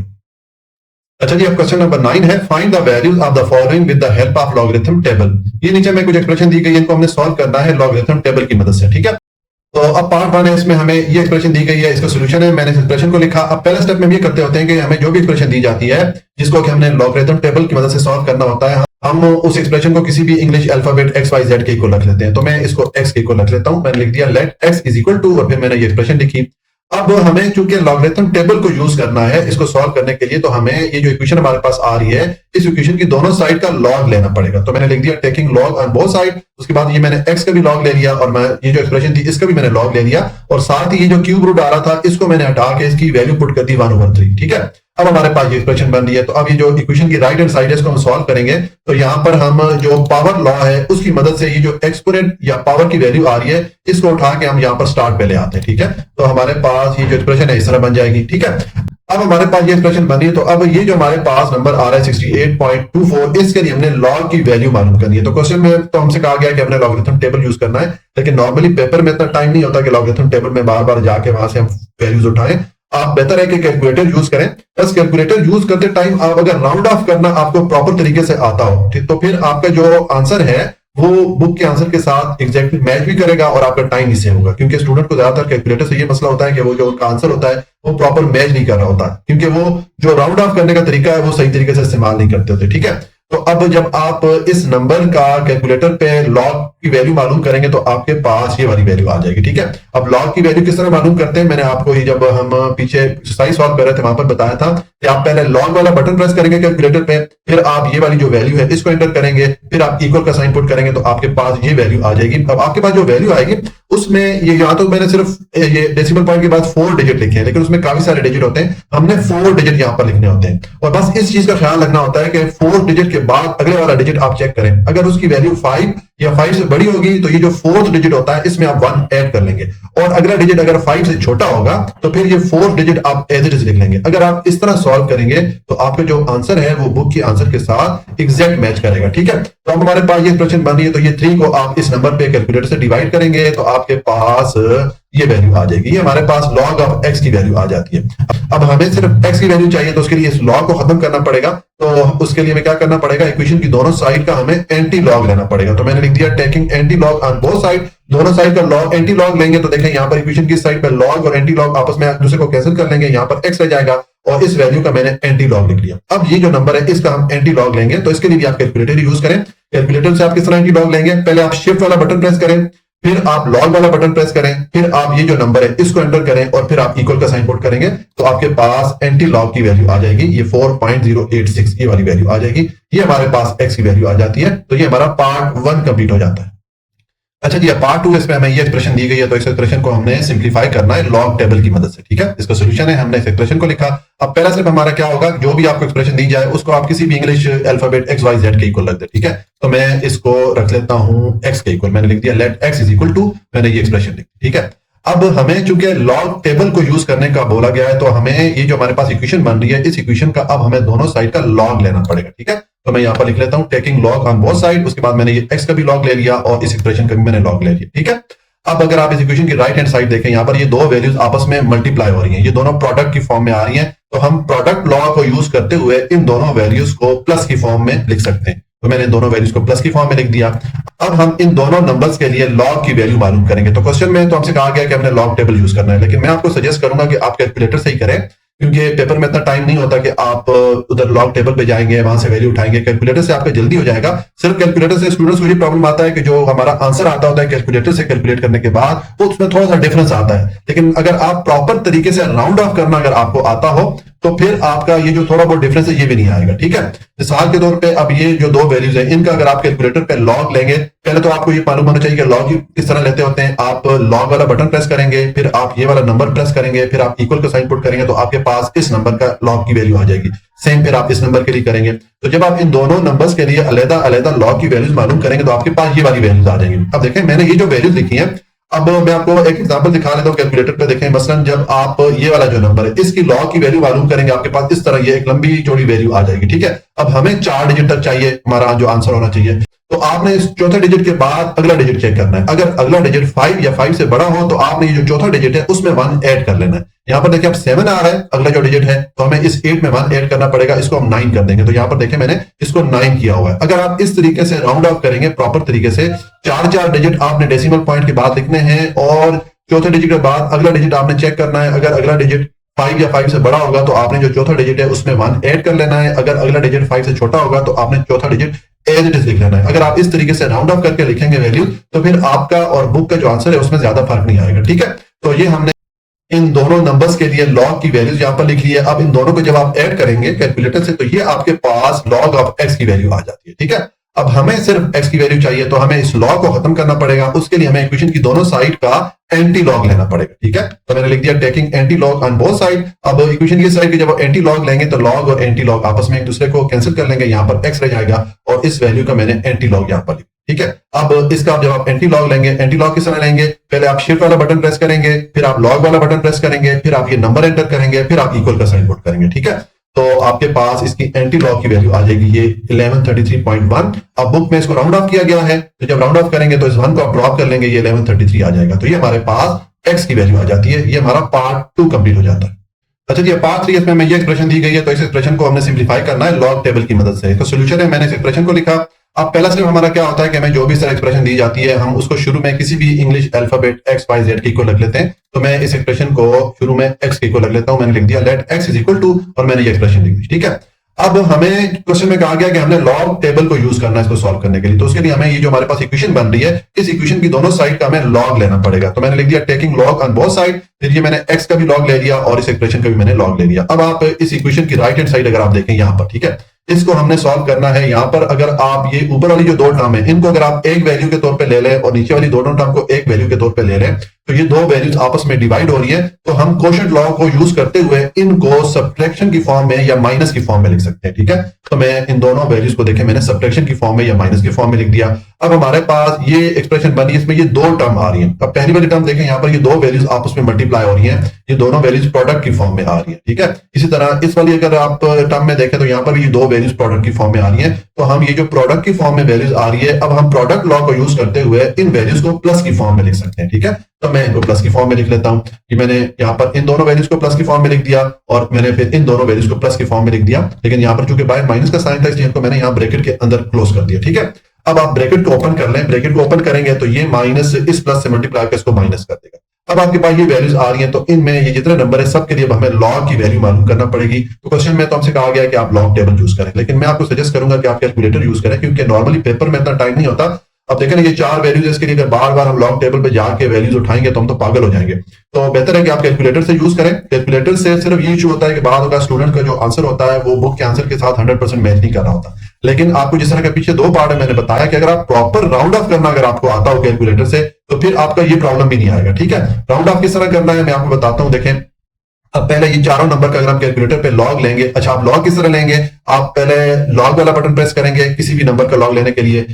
अच्छा जी, अब क्वेश्चन नंबर 9 है, find the values of the following with the help of logarithm table. ये नीचे में कुछ एक्सप्रेशन दी गई है, इनको हमने सॉल्व करना है लॉगरिथम टेबल की मदद से, ठीक है। तो अब पार्ट 1 है, इसमें हमें ये एक्सप्रेशन दी गई है, इसका सोल्यूशन है। मैंने इस एक्सप्रेशन को लिखा। अब पहले स्टेप में हम ये करते होते हैं कि हमें जो भी एक्सप्रेशन दी जाती है जिसको कि हमने लॉगरिथम टेबल की मदद से सॉल्व करना होता है, हम उस एक्सप्रेशन को किसी भी English alphabet x y z के इक्वल रख लेते हैं। तो मैं इसको एक्स के इक्वल रख लेता हूं। मैंने लिख दिया let x is equal to, और फिर मैंने ये एक्सप्रेशन लिखी। अब हमें चूंकि लॉगरिथम टेबल को यूज करना है इसको सॉल्व करने के लिए, तो हमें ये जो इक्वेशन हमारे पास आ रही है इस इक्वेशन की दोनों साइड का लॉग लेना पड़ेगा। तो मैंने लिख दिया taking log on both side. उसके बाद ये मैंने एक्स का भी लॉग ले लिया और मैं ये जो एक्सप्रेशन थी इसका भी मैंने लॉग ले लिया, और साथ ही ये जो क्यूब रूट आ रहा था इसको मैंने हटा के इसकी वैल्यू पुट कर दी 1/3, ठीक है। अब हमारे पास ये एक्सप्रेशन बन रही है। तो अब ये जो इक्वेशन की राइट हैंड साइड है इसको हम सॉल्व करेंगे। तो यहाँ पर हम जो पावर लॉ है उसकी मदद से ये जो एक्सपोनेंट या पावर की वैल्यू आ रही है इसको उठा के हम यहाँ पर स्टार्ट पे ले आते हैं, ठीक है। तो हमारे पास ये जो एक्सप्रेशन है इस तरह बन जाएगी, ठीक है। अब हमारे पास ये एक्सप्रेशन बनी है। तो अब ये जो हमारे पास नंबर आ रहा है 68.24, इसके लिए हमने लॉग की वैल्यू मालूम करनी है। तो क्वेश्चन में तो हमसे कहा गया कि हमने लॉगरिथम टेबल यूज करना है, लेकिन नॉर्मली पेपर में इतना टाइम नहीं होता कि लॉगरिथम टेबल में बार बार जाके वहां से हम वैल्यूज उठाएं। आप बेहतर है कि कैलकुलेटर यूज करें। बस कैलकुलेटर यूज करते टाइम आप अगर राउंड ऑफ करना आपको प्रॉपर तरीके से आता हो, ठीक, तो फिर आपका जो आंसर है वो बुक के आंसर के साथ एग्जैक्टली मैच भी करेगा और आपका टाइम भी सेव होगा। क्योंकि स्टूडेंट को ज्यादातर कैलकुलेटर से ये मसला होता है कि वो जो उनका आंसर होता है वो प्रॉपर मैच नहीं कर रहा होता, क्योंकि वो जो राउंड ऑफ करने का तरीका है वो सही तरीके से इस्तेमाल नहीं करते होते, ठीक है। तो अब जब आप इस नंबर का कैलकुलेटर पे लॉग की वैल्यू मालूम करेंगे तो आपके पास ये वाली वैल्यू आ जाएगी, ठीक है। अब लॉग की वैल्यू किस तरह मालूम करते हैं, मैंने आपको ही जब हम पीछे एक्सरसाइज सॉल्व कर रहे थे वहां पर बताया था कि आप पहले लॉग वाला बटन प्रेस करेंगे कैलकुलेटर पे, फिर आप ये वाली जो वैल्यू है इसको एंटर करेंगे, फिर आप इक्वल का साइन पुट करेंगे तो आपके पास ये वैल्यू आ जाएगी। अब आपके पास जो वैल्यू आएगी उसमें ये यहाँ तो मैंने सिर्फ ये डेसिमल पॉइंट के बाद 4 डिजिट लिखे हैं, लेकिन उसमें काफी सारे डिजिट होते हैं, हमने 4 डिजिट यहाँ पर लिखने होते हैं। और बस इस चीज का ख्याल रखना होता है कि 4 डिजिट के बाद अगले वाला डिजिट आप चेक करें, अगर उसकी वैल्यू 5 या 5 से बड़ी होगी तो ये जो 4th डिजिट होता है इसमें आप 1 ऐड कर लेंगे, और अगला डिजिट अगर 5 से छोटा होगा तो फिर ये 4th डिजिट आप एज इट इज लिख लेंगे। अगर आप इस तरह सॉल्व करेंगे तो आपका जो आंसर है वो बुक के आंसर के साथ एग्जैक्ट मैच करेगा, ठीक है। तो अब हमारे पास ये क्वेश्चन बन रही है, तो ये 3 को आप इस नंबर पे कैलकुलेटर से डिवाइड करेंगे तो आपके पास ये वैल्यू आ जाएगी। ये हमारे पास log ऑफ x की वैल्यू आ जाती है। अब हमें सिर्फ x की वैल्यू चाहिए तो उसके लिए इस log को खत्म करना पड़ेगा। तो उसके लिए हमें क्या करना पड़ेगा, इक्वेशन की दोनों साइड का हमें एंटी लॉग लेना पड़ेगा। तो मैंने लिख दिया taking anti log on both side. दोनों साइड का लॉग एंटी लॉग लेंगे तो देखें यहाँ पर इक्वेशन की साइड पर लॉग और एंटी लॉग आपस में एक दूसरे को कैंसिल कर लेंगे, यहाँ पर x रह जाएगा और इस वैल्यू का मैंने एंटी लॉग लिख लिया। अब ये जो नंबर है इसका हम एंटी लॉग लेंगे, तो इसके लिए भी आप कैलकुलेटर यूज करें। कैलकुलेटर से आप किस तरह एंटी लॉग लेंगे, पहले आप शिफ्ट वाला बटन प्रेस करें, फिर आप लॉग वाला बटन प्रेस करें, फिर आप ये जो नंबर है इसको एंटर करें और फिर आप इक्वल का साइन पुट करेंगे तो आपके पास एंटी लॉग की वैल्यू आ जाएगी। ये 4.086 ये वाली वैल्यू आ जाएगी। ये हमारे पास x की वैल्यू आ जाती है। तो ये हमारा पार्ट 1 कंप्लीट हो जाता है। अच्छा जी, पार्ट 2 इसमें हमें ये एक्सप्रेशन दी गई है, तो इस एक्सप्रेशन को हमने सिंप्लीफाई करना है लॉग टेबल की मदद से, ठीक है। इसका सोल्यूशन है, हमने इस एक्सप्रेशन को लिखा। अब पहला स्टेप हमारा क्या होगा, जो भी आपको एक्सप्रेशन दी जाए उसको आप किसी भी English alphabet x y z के इक्वल रख दे, ठीक है। तो मैं इसको रख लेता हूं एक्स के इक्वल। मैंने लिख दिया let x is equal to, मैंने ये एक्सप्रेशन लिखी, ठीक है। अब हमें चूंकि लॉग टेबल को यूज करने का बोला गया है तो हमें ये जो हमारे पास इक्वेशन बन रही है इस इक्वेशन का अब हमें दोनों साइड का लॉग लेना पड़ेगा, ठीक है। तो मैं यहाँ पर लिख लेता हूँ taking log on both side. उसके बाद मैंने ये x का भी लॉग ले लिया और इस एक्सप्रेशन का भी मैंने लॉग ले लिया, ठीक है। अब अगर आप इस इक्वेशन की राइट हैंड साइड देखें, यहाँ पर ये दो वैल्यूज आपस में मल्टीप्लाई हो रही हैं, ये दोनों प्रोडक्ट की फॉर्म में आ रही हैं। तो हम प्रोडक्ट लॉ को यूज करते हुए इन दोनों वैल्यूज को प्लस की फॉर्म में लिख सकते हैं। तो मैंने दोनों वैल्यूज को प्लस की फॉर्म में लिख दिया। अब हम इन दोनों नंबर्स के लिए लॉग की वैल्यू मालूम करेंगे। तो क्वेश्चन में तो हमसे कहा गया कि हमने लॉग टेबल यूज करना है, लेकिन मैं आपको सजेस्ट करूंगा कि आप कैलकुलेटर से ही करें, क्योंकि पेपर में इतना टाइम नहीं होता कि आप उधर लॉग टेबल पे जाएंगे वहां से वैल्यू उठाएंगे। कैलकुलेटर से आपका जल्दी हो जाएगा। सिर्फ कैलकुलेटर से स्टूडेंट्स को ये प्रॉब्लम आता है कि जो हमारा आंसर आता होता है कैलकुलेटर से कैलकुलेट करने के बाद वो उसमें थोड़ा सा डिफरेंस आता है। लेकिन अगर आप प्रॉपर तरीके से राउंड ऑफ करना अगर आपको आता हो तो फिर आपका ये जो थोड़ा बहुत डिफरेंस है ये भी नहीं आएगा। ठीक है, मिसाल के तौर पे अब ये जो दो वैल्यूज है इनका अगर आप कैलकुलेटर पे लॉग लेंगे, पहले तो आपको ये मालूम होना चाहिए कि लॉग किस तरह लेते होते हैं। आप लॉग वाला बटन प्रेस करेंगे, फिर आप ये वाला नंबर प्रेस करेंगे, फिर आप इक्वल का साइन पुट करेंगे तो आपके पास इस नंबर का लॉग की वैल्यू आ जाएगी। सेम फिर आप इस नंबर के लिए करेंगे। तो जब आप इन दोनों नंबर्स के लिए अलग अलग लॉग की वैल्यूज मालूम करेंगे तो आपके पास ये वाली वैल्यूज आ जाएंगी। अब देखें मैंने ये जो वैल्यूज लिखी है, अब मैं आपको एक एग्जांपल दिखा लेता हूं कैलकुलेटर पे। देखें मसलन जब आप ये वाला जो नंबर है इसकी लॉग की वैल्यू मालूम करेंगे, आपके पास इस तरह ये एक लंबी चौड़ी वैल्यू आ जाएगी। ठीक है, अब हमें 4 डिजिट तक चाहिए, हमारा जो आंसर होना चाहिए। तो आपने इस चौथे डिजिट के बाद अगला डिजिट चेक करना है। अगर अगला डिजिट 5 या 5 से बड़ा हो तो आपने ये जो चौथा डिजिट है उसमें 1 ऐड कर लेना है। यहां पर देखिए अब 7 आ रहा है अगला जो डिजिट है, तो हमें इस 8 में 1 ऐड करना पड़ेगा, इसको हम 9 कर देंगे। तो यहां पर देखिए मैंने इसको 9 किया हुआ है। अगर आप इस तरीके से राउंड ऑफ करेंगे प्रॉपर तरीके से, 4 डिजिट आपने डेसिमल पॉइंट के बाद लिखने हैं और चौथे डिजिट के बाद अगला डिजिट आपने चेक करना है। अगर अगला डिजिट 5 या 5 से बड़ा होगा तो आपने जो चौथा डिजिट है उसमें 1 ऐड कर लेना है। अगर अगला डिजिट 5 से छोटा होगा तो आपने चौथा डिजिट एज इट इज लिख लेना है। अगर आप इस तरीके से राउंड ऑफ करके लिखेंगे वैल्यू तो फिर आपका और बुक का जो आंसर है उसमें ज्यादा फर्क नहीं आएगा। ठीक है, तो ये हमने इन दोनों नंबर्स के लिए लॉग की वैल्यूज यहां पर लिख ली है। अब इन दोनों को जब आप ऐड करेंगे कैलकुलेटर से तो ये आपके पास लॉग ऑफ एक्स की वैल्यू आ जाती है। ठीक है, अब हमें सिर्फ एक्स की वैल्यू चाहिए तो हमें इस लॉग को खत्म करना पड़ेगा। उसके लिए हमें इक्वेशन की दोनों साइड का एंटी लॉग लेना पड़ेगा। ठीक है, तो मैंने लिख दिया taking anti log on both side. अब इक्वेशन की साइड के जब एंटी लॉग लेंगे तो लॉग और एंटी लॉग आपस में एक दूसरे को कैंसिल कर लेंगे, यहां पर एक्स रह जाएगा और इस वैल्यू का मैंने एंटी लॉग यहां पर लिखा। ठीक है, अब इसका जब आप एंटी लॉग लेंगे, एंटी लॉग किस तरह लेंगे, पहले आप शिफ्ट वाला बटन प्रेस करेंगे, फिर आप लॉग वाला बटन प्रेस करेंगे, फिर आप ये नंबर एंटर करेंगे, फिर आप इक्वल का साइन पुट करेंगे। ठीक है, तो आपके पास इसकी एंटी लॉग की वैल्यू आ जाएगी ये 1133.1। अब बुक में इसको राउंड ऑफ किया गया है, तो जब राउंड ऑफ करेंगे तो इस 1 को आप ड्रॉप कर लेंगे, ये 1133 आ जाएगा। तो ये हमारे पास एक्स की वैल्यू आ जाती है। ये हमारा पार्ट 2 कंप्लीट हो जाता है। अच्छा जी, पार्ट 3 इसमें ये एक्सप्रेशन दी गई है, तो इस एक्सप्रेशन को हमने सिंप्लीफाई करना है लॉग टेबल की मदद से। तो सोल्यूशन है, मैंने इस एक्सप्रेशन को लिखा। अब पहला स्टेप हमारा क्या होता है कि हमें जो भी एक्सप्रेशन दी जाती है हम उसको शुरू में किसी भी English alphabet x y z के इक्वल रख लेते हैं। तो मैं इस एक्सप्रेशन को शुरू में एक्स के इक्वल रख लेता हूं। मैंने लिख दिया let x is equal to और मैंने ये एक्सप्रेशन लिख दी। ठीक है, अब हमें क्वेश्चन में कहा गया कि हमने लॉग टेबल को यूज करना है इसको सॉल्व करने के लिए। तो उसके लिए हमें ये जो हमारे पास इक्वेशन बन रही है इस इक्वेशन की दोनों साइड का हमें लॉग लेना पड़ेगा। तो मैंने लिख दिया taking log on both side, फिर ये मैंने एक्स का भी लॉग ले लिया और इस एक्सप्रेशन का भी मैंने लॉग ले लिया। अब आप इस इक्वेशन की राइट हैंड साइड अगर आप देखें यहां पर, ठीक है, इसको हमने सॉल्व करना है। यहां पर अगर आप ये ऊपर वाली जो दो टर्म है इनको अगर आप एक वैल्यू के तौर पे ले लें और नीचे वाली दोनों टर्म को एक वैल्यू के तौर पे ले लें तो ये दो वैल्यूज आपस में डिवाइड हो रही है। तो हम कोशेंट लॉ को यूज करते हुए इनको सब्ट्रैक्शन की फॉर्म में या माइनस की फॉर्म में लिख सकते हैं। ठीक है, तो मैं इन दोनों वैल्यूज को देखें मैंने सब्ट्रैक्शन की फॉर्म में या माइनस की फॉर्म में लिख दिया। अब हमारे पास ये एक्सप्रेशन बनी, इसमें ये दो टर्म आ रही है। अब पहली वाली टर्म देखें, यहाँ पर ये दो वैल्यूज आपस में मल्टीप्लाई हो रही हैं, ये दोनों वैल्यूज प्रोडक्ट की फॉर्म में आ रही है। ठीक है, इसी तरह इस वाली अगर आप टर्म में देखें तो यहाँ पर भी ये दो वैल्यूज प्रोडक्ट की फॉर्म में आ रही है। तो हम ये जो प्रोडक्ट की फॉर्म में वैल्यूज आ रही है, अब हम प्रोडक्ट लॉ को यूज करते हुए इन वैल्यूज को प्लस की फॉर्म में लिख सकते हैं। ठीक है, तो मैं इनको प्लस की फॉर्म में लिख लेता हूं कि मैंने यहाँ पर इन दोनों वैल्यूज को प्लस की फॉर्म में लिख दिया और मैंने फिर इन दोनों वैल्यूज को प्लस की फॉर्म में लिख दिया। लेकिन यहाँ पर चूंकि बाय माइनस का साइन था इसलिए इनको मैंने यहाँ ब्रैकेट के अंदर क्लोज कर दिया। ठीक है, अब आप ब्रैकेट को ओपन कर लें, ब्रैकेट को ओपन करेंगे तो ये माइनस इस प्लस से मल्टीप्लाई कर इसको माइनस कर देगा। अब आपके पास ये वैल्यूज आ रही हैं तो इनमें ये जितने नंबर है सबके लिए हमें लॉग की वैल्यू मालूम करना पड़ेगी। तो क्वेश्चन में तो हमसे कहा गया कि आप लॉग टेबल यूज करें, लेकिन मैं आपको सजेस्ट करूंगा कि आप कैलकुलेटर यूज करें क्योंकि नॉर्मली पेपर में इतना टाइम नहीं होता। अब देखें ना ये चार वैल्यूज, इसके लिए अगर बार बार हम लॉग टेबल पे जाके वैल्यूज उठाएंगे तो हम तो पागल हो जाएंगे। तो बेहतर है कि आप कैलकुलेटर से यूज करें। कैलकुलेटर से सिर्फ ये इशू होता है कि बाद होगा स्टूडेंट का जो आंसर होता है वो बुक के आंसर के साथ 100% मैच नहीं कर रहा होता। लेकिन आपको जिस तरह के पीछे दो पार्ट है मैंने बताया कि अगर आप प्रॉपर राउंड ऑफ करना अगर आपको आता हो कैलकुलेटर से तो फिर आपका ये प्रॉब्लम भी नहीं आएगा। ठीक है, राउंड ऑफ किस तरह करना है मैं आपको बताता हूं। देखें, अब पहले ये चारों नंबर का अगर हम कैलकुलेटर पे लॉग लेंगे, अच्छा आप लॉग किस तरह लेंगे, आप पहले लॉग वाला बटन प्रेस करेंगे किसी भी नंबर का लॉग लेने के लिए।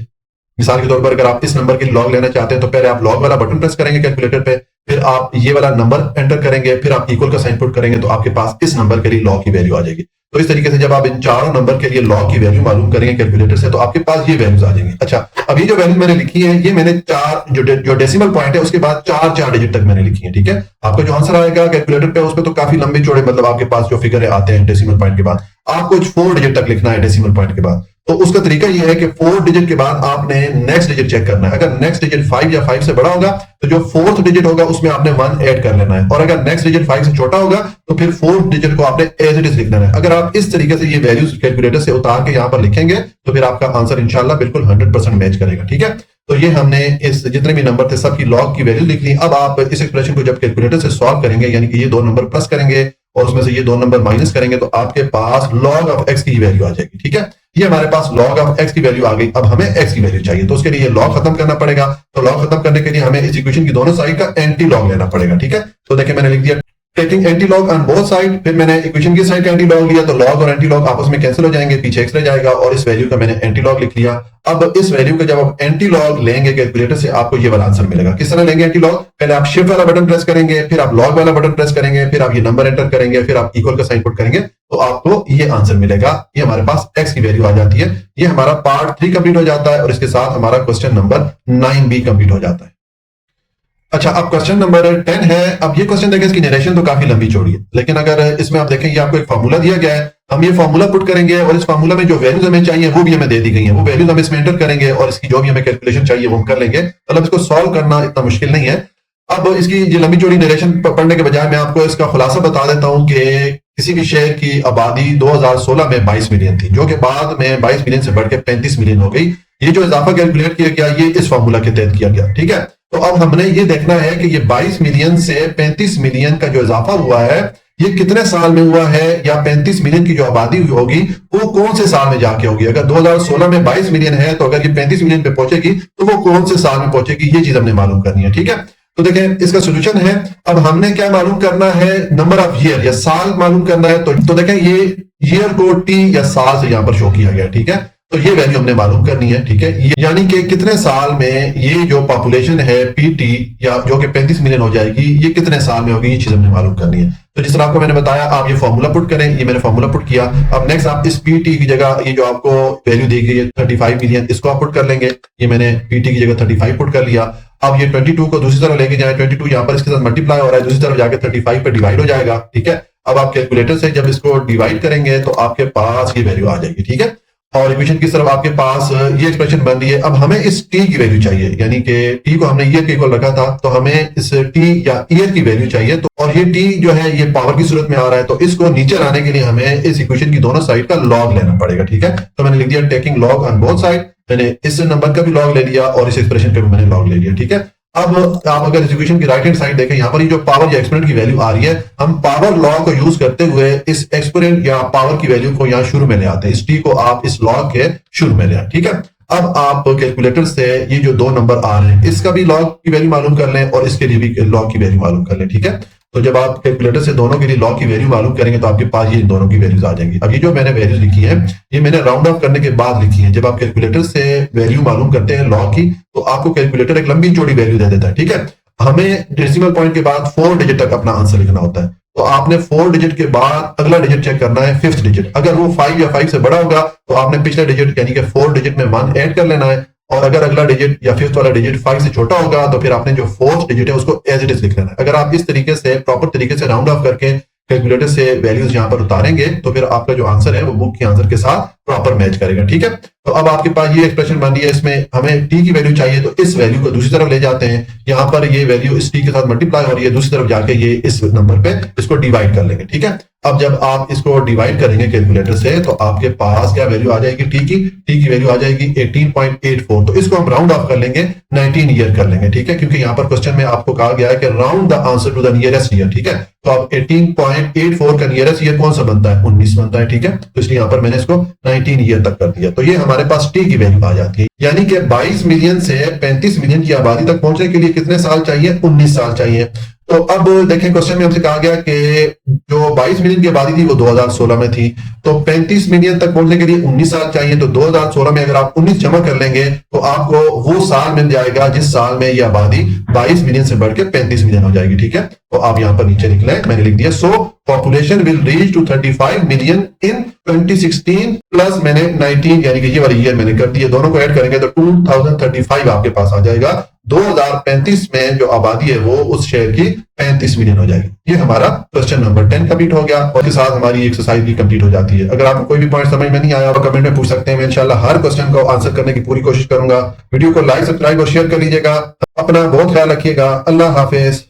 मिसाल के तौर पर अगर आप इस नंबर की लॉग लेना चाहते हैं तो पहले आप लॉग वाला बटन प्रेस करेंगे कैलकुलेटर पे, फिर आप ये वाला नंबर एंटर करेंगे, फिर आप इक्वल का साइन पुट करेंगे तो आपके पास इस नंबर के लिए लॉग की वैल्यू आ जाएगी। तो इस तरीके से जब आप इन चारों नंबर के लिए लॉग की वैल्यू मालूम करेंगे कैलकुलेटर से तो आपके पास ये वैल्यूज आ जाएंगे। अच्छा, अब ये जो वैल्यू मैंने लिखी है ये मैंने चार जो डेसिमल पॉइंट है उसके बाद चार डिजिट तक मैंने लिखी है। ठीक है, आपका जो आंसर आएगा कैलकुलेटर पे उसमें तो काफी लंबे चौड़े मतलब आपके पास जो फिगर आते हैं डेसिमल पॉइंट के बाद आपको 4 डिजिट तक लिखना है डेसिमल पॉइंट के बाद। तो उसका तरीका यह है कि 4 डिजिट के बाद आपने नेक्स्ट डिजिट चेक करना है। अगर नेक्स्ट डिजिट 5 या 5 से बड़ा होगा तो जो 4th डिजिट होगा उसमें आपने 1 ऐड कर लेना है, और अगर नेक्स्ट डिजिट 5 से छोटा होगा तो फिर 4th डिजिट को आपने एज इट इज लिख देना है। अगर आप इस तरीके से ये वैल्यूज कैलकुलेटर से उतार के यहां पर लिखेंगे तो फिर आपका आंसर इंशाल्लाह बिल्कुल 100% मैच करेगा। ठीक है, तो ये हमने इस जितने भी नंबर थे सबकी लॉग की वैल्यू लिख ली। अब आप इस एक्सप्रेशन को जब कैलकुलेटर से सॉल्व करेंगे यानी कि ये दो नंबर प्लस करेंगे और उसमें से ये 2 नंबर माइनस करेंगे तो आपके पास log ऑफ x की वैल्यू आ जाएगी। ठीक है, ये हमारे पास log ऑफ x की वैल्यू आ गई। अब हमें x की वैल्यू चाहिए तो उसके लिए log खत्म करना पड़ेगा। तो log खत्म करने के लिए हमें इस इक्वेशन की दोनों साइड का एंटी log लेना पड़ेगा। ठीक है, तो देखिए मैंने लिख दिया taking anti log on both side, फिर मैंने इक्वेशन की साइड का एंटी लॉग लिया तो लॉग और एंटी लॉग आपस में कैंसिल हो जाएंगे, पीछे x रह जाएगा और इस वैल्यू का मैंने एंटी लॉग लिख लिया। अब इस वैल्यू का जब आप एंटी लॉग लेंगे कैलकुलेटर से आपको ये वाला आंसर मिलेगा। किस तरह लेंगे एंटी लॉग? पहले आप शिफ्ट वाला बटन प्रेस करेंगे, फिर आप लॉग वाला बटन प्रेस करेंगे, फिर आप ये नंबर एंटर करेंगे, फिर आप इक्वल का साइन पुट करेंगे तो आपको ये आंसर मिलेगा। ये हमारे पास x की वैल्यू आ जाती है। ये हमारा पार्ट 3 कंप्लीट हो जाता है और इसके साथ हमारा क्वेश्चन नंबर 9 भी कंप्लीट हो जाता है। अच्छा, अब क्वेश्चन नंबर 10 है। अब ये क्वेश्चन देखें, इसकी नरेशन तो काफी लंबी चौड़ी है, लेकिन अगर इसमें आप देखें ये आपको एक फार्मूला दिया गया है, हम ये फार्मूला पुट करेंगे और इस फार्मूला में जो वैल्यूज हमें चाहिए वो भी हमें दे दी गई है, वो वैल्यूज हम इसमें एंटर करेंगे और इसकी जो भी हमें कैलकुलेशन चाहिए वो हम कर लेंगे। मतलब इसको सॉल्व करना इतना मुश्किल नहीं है। अब इसकी ये लंबी चौड़ी नरेशन पढ़ने के बजाय मैं आपको इसका खुलासा बता देता हूं कि किसी भी शहर की आबादी 2016 में 22 मिलियन थी, जो कि बाद में 22 मिलियन से बढ़ के 35 मिलियन हो गई। ये जो इजाफा कैलकुलेट किया गया ये इस फार्मूला के तहत किया गया। ठीक है, तो अब हमने ये देखना है कि ये 22 मिलियन से 35 मिलियन का जो इजाफा हुआ है ये कितने साल में हुआ है, या 35 मिलियन की जो आबादी होगी वो कौन से साल में जाके होगी। अगर 2016 में 22 मिलियन है तो अगर ये 35 मिलियन पे पहुंचेगी तो वो कौन से साल में पहुंचेगी, ये चीज हमने मालूम करनी है। ठीक है, तो देखें इसका सोल्यूशन है। अब हमने क्या मालूम करना है, नंबर ऑफ ईयर या साल मालूम करना है। तो देखें ये ईयर को टी या साल से यहां पर शो किया गया। ठीक है, तो ये वैल्यू हमने मालूम करनी है। ठीक है, यानी कि कितने साल में ये जो पॉपुलेशन है पीटी या जो कि 35 मिलियन हो जाएगी, ये कितने साल में होगी, ये चीज हमने मालूम करनी है। तो जिस तरह आपको मैंने बताया आप ये फॉर्मूला पुट करें, ये मैंने फॉर्मूला पुट किया। अब नेक्स्ट आप इस पीटी की जगह ये जो आपको वैल्यू दी गई है 35 मिलियन, इसको आप पुट कर लेंगे। ये मैंने पीटी की जगह 35 पुट कर लिया। अब ये 22 को दूसरी तरफ लेके जाए, 22 यहाँ पर इसके साथ मल्टीप्लाई हो रहा है, दूसरी तरफ जाके 35 पे डिवाइड हो जाएगा। ठीक है, अब आप कैलकुलेटर से जब इसको डिवाइड करेंगे तो आपके पास ये वैल्यू आ जाएगी। ठीक है, और इक्वेशन की तरफ आपके पास ये एक्सप्रेशन बन रही है। अब हमें इस टी की वैल्यू चाहिए, यानी कि टी को हमने ईयर के इक्वल रखा था तो हमें इस टी या ईयर की वैल्यू चाहिए। तो और ये टी जो है ये पावर की सूरत में आ रहा है, तो इसको नीचे लाने के लिए हमें इस इक्वेशन की दोनों साइड का लॉग लेना पड़ेगा। ठीक है, तो मैंने लिख दिया taking log on both side. मैंने इस नंबर का भी लॉग ले लिया और इस एक्सप्रेशन का भी मैंने लॉग ले लिया। ठीक है, अब आप अगर इस इक्वेशन की राइट हैंड साइड देखें, यहाँ पर ये जो पावर या एक्सपोनेंट की वैल्यू आ रही है, हम पावर लॉ को यूज करते हुए इस एक्सपोनेंट या पावर की वैल्यू को यहाँ शुरू में ले आते हैं। इस टी को आप इस लॉग के शुरू में ले आए। ठीक है, अब आप कैलकुलेटर से ये जो 2 नंबर आ रहे हैं इसका भी लॉग की वैल्यू मालूम कर लें और इसके लिए भी लॉग की वैल्यू मालूम कर लें। ठीक है, तो जब आप कैलकुलेटर से दोनों के लिए लॉग की वैल्यू मालूम करेंगे तो आपके पास ये दोनों की वैल्यूज आ जाएंगी। अब ये जो मैंने वैल्यूज लिखी है ये मैंने राउंड ऑफ करने के बाद लिखी है। जब आप कैलकुलेटर से वैल्यू मालूम करते हैं लॉग की तो आपको कैलकुलेटर एक लंबी चौड़ी वैल्यू दे देता है। ठीक है, हमें डेसिमल पॉइंट के बाद 4 डिजिट तक अपना आंसर लिखना होता है। तो आपने 4 डिजिट के बाद अगला डिजिट चेक करना है 5th डिजिट। अगर वो 5 या 5 से बड़ा होगा तो आपने पिछले डिजिट यानी कि 4 डिजिट में 1 ऐड कर लेना है, और अगर अगला डिजिट या 5th वाला डिजिट 5 से छोटा होगा तो फिर आपने जो 4th डिजिट है उसको एज इट इज लिख लेना है। अगर आप इस तरीके से प्रॉपर तरीके से राउंड ऑफ करके कैलकुलेटर से वैल्यूज यहां पर उतारेंगे तो फिर आपका जो आंसर है वो बुक के आंसर के साथ प्रॉपर मैच करेगा। ठीक है, तो अब आपके पास ये एक्सप्रेशन बन रही है, इसमें हमें टी की वैल्यू चाहिए तो इस वैल्यू को दूसरी तरफ ले जाते हैं। यहाँ पर ये वैल्यू इस टी के साथ मल्टीप्लाई हो रही है, दूसरी तरफ जाके ये इस नंबर पे इसको डिवाइड कर लेंगे। ठीक है, अब जब आप इसको डिवाइड करेंगे कैलकुलेटर से तो आपके पास क्या वैल्यू आ जाएगी, टी की वैल्यू आ जाएगी 18.84। तो इसको हम राउंड ऑफ कर लेंगे 19 ईयर कर लेंगे। ठीक है, क्योंकि यहाँ पर क्वेश्चन में आपको कहा गया है कि round the answer to the nearest year. ठीक है, तो अब 18.84 का नियरेस्ट ईयर कौन सा बनता है, 19 बनता है। ठीक है, तो इसलिए यहाँ पर मैंने इसको 19 ईयर तक कर दिया। तो ये हमारे पास टी की वैल्यू आ जाती है, यानी कि 22 मिलियन से 35 मिलियन की आबादी तक पहुंचने के लिए कितने साल चाहिए, 19 साल चाहिए। तो अब देखें क्वेश्चन में हमसे कहा गया कि जो 22 मिलियन की आबादी थी वो 2016 में थी, तो 35 मिलियन तक पहुंचने के लिए 19 साल चाहिए। तो 2016 में अगर आप 19 जमा कर लेंगे तो आपको वो साल मिल जाएगा जिस साल में ये आबादी 22 मिलियन से बढ़ के 35 मिलियन हो जाएगी। ठीक है, तो आप यहाँ पर नीचे लिख लें, मैंने लिख दिया so population will reach to 35 million इन 2016 प्लस मैंने 19 यानी कि ये वाली ईयर मैंने कर दिया, दोनों को ऐड करेंगे तो 2035 आपके पास आ जाएगा। 2035 में जो आबादी है वो उस शहर की 35 मिलियन हो जाएगी। ये हमारा क्वेश्चन नंबर 10 कंप्लीट हो गया और इसके साथ हमारी एक्सरसाइज भी कंप्लीट हो जाती है। अगर आपको कोई भी पॉइंट समझ में नहीं आया तो कमेंट में पूछ सकते हैं, मैं इंशाल्लाह हर क्वेश्चन को आंसर करने की पूरी कोशिश करूंगा। वीडियो को लाइक, सब्सक्राइब और शेयर कर लीजिएगा। अपना बहुत ख्याल रखिएगा। अल्लाह हाफिज।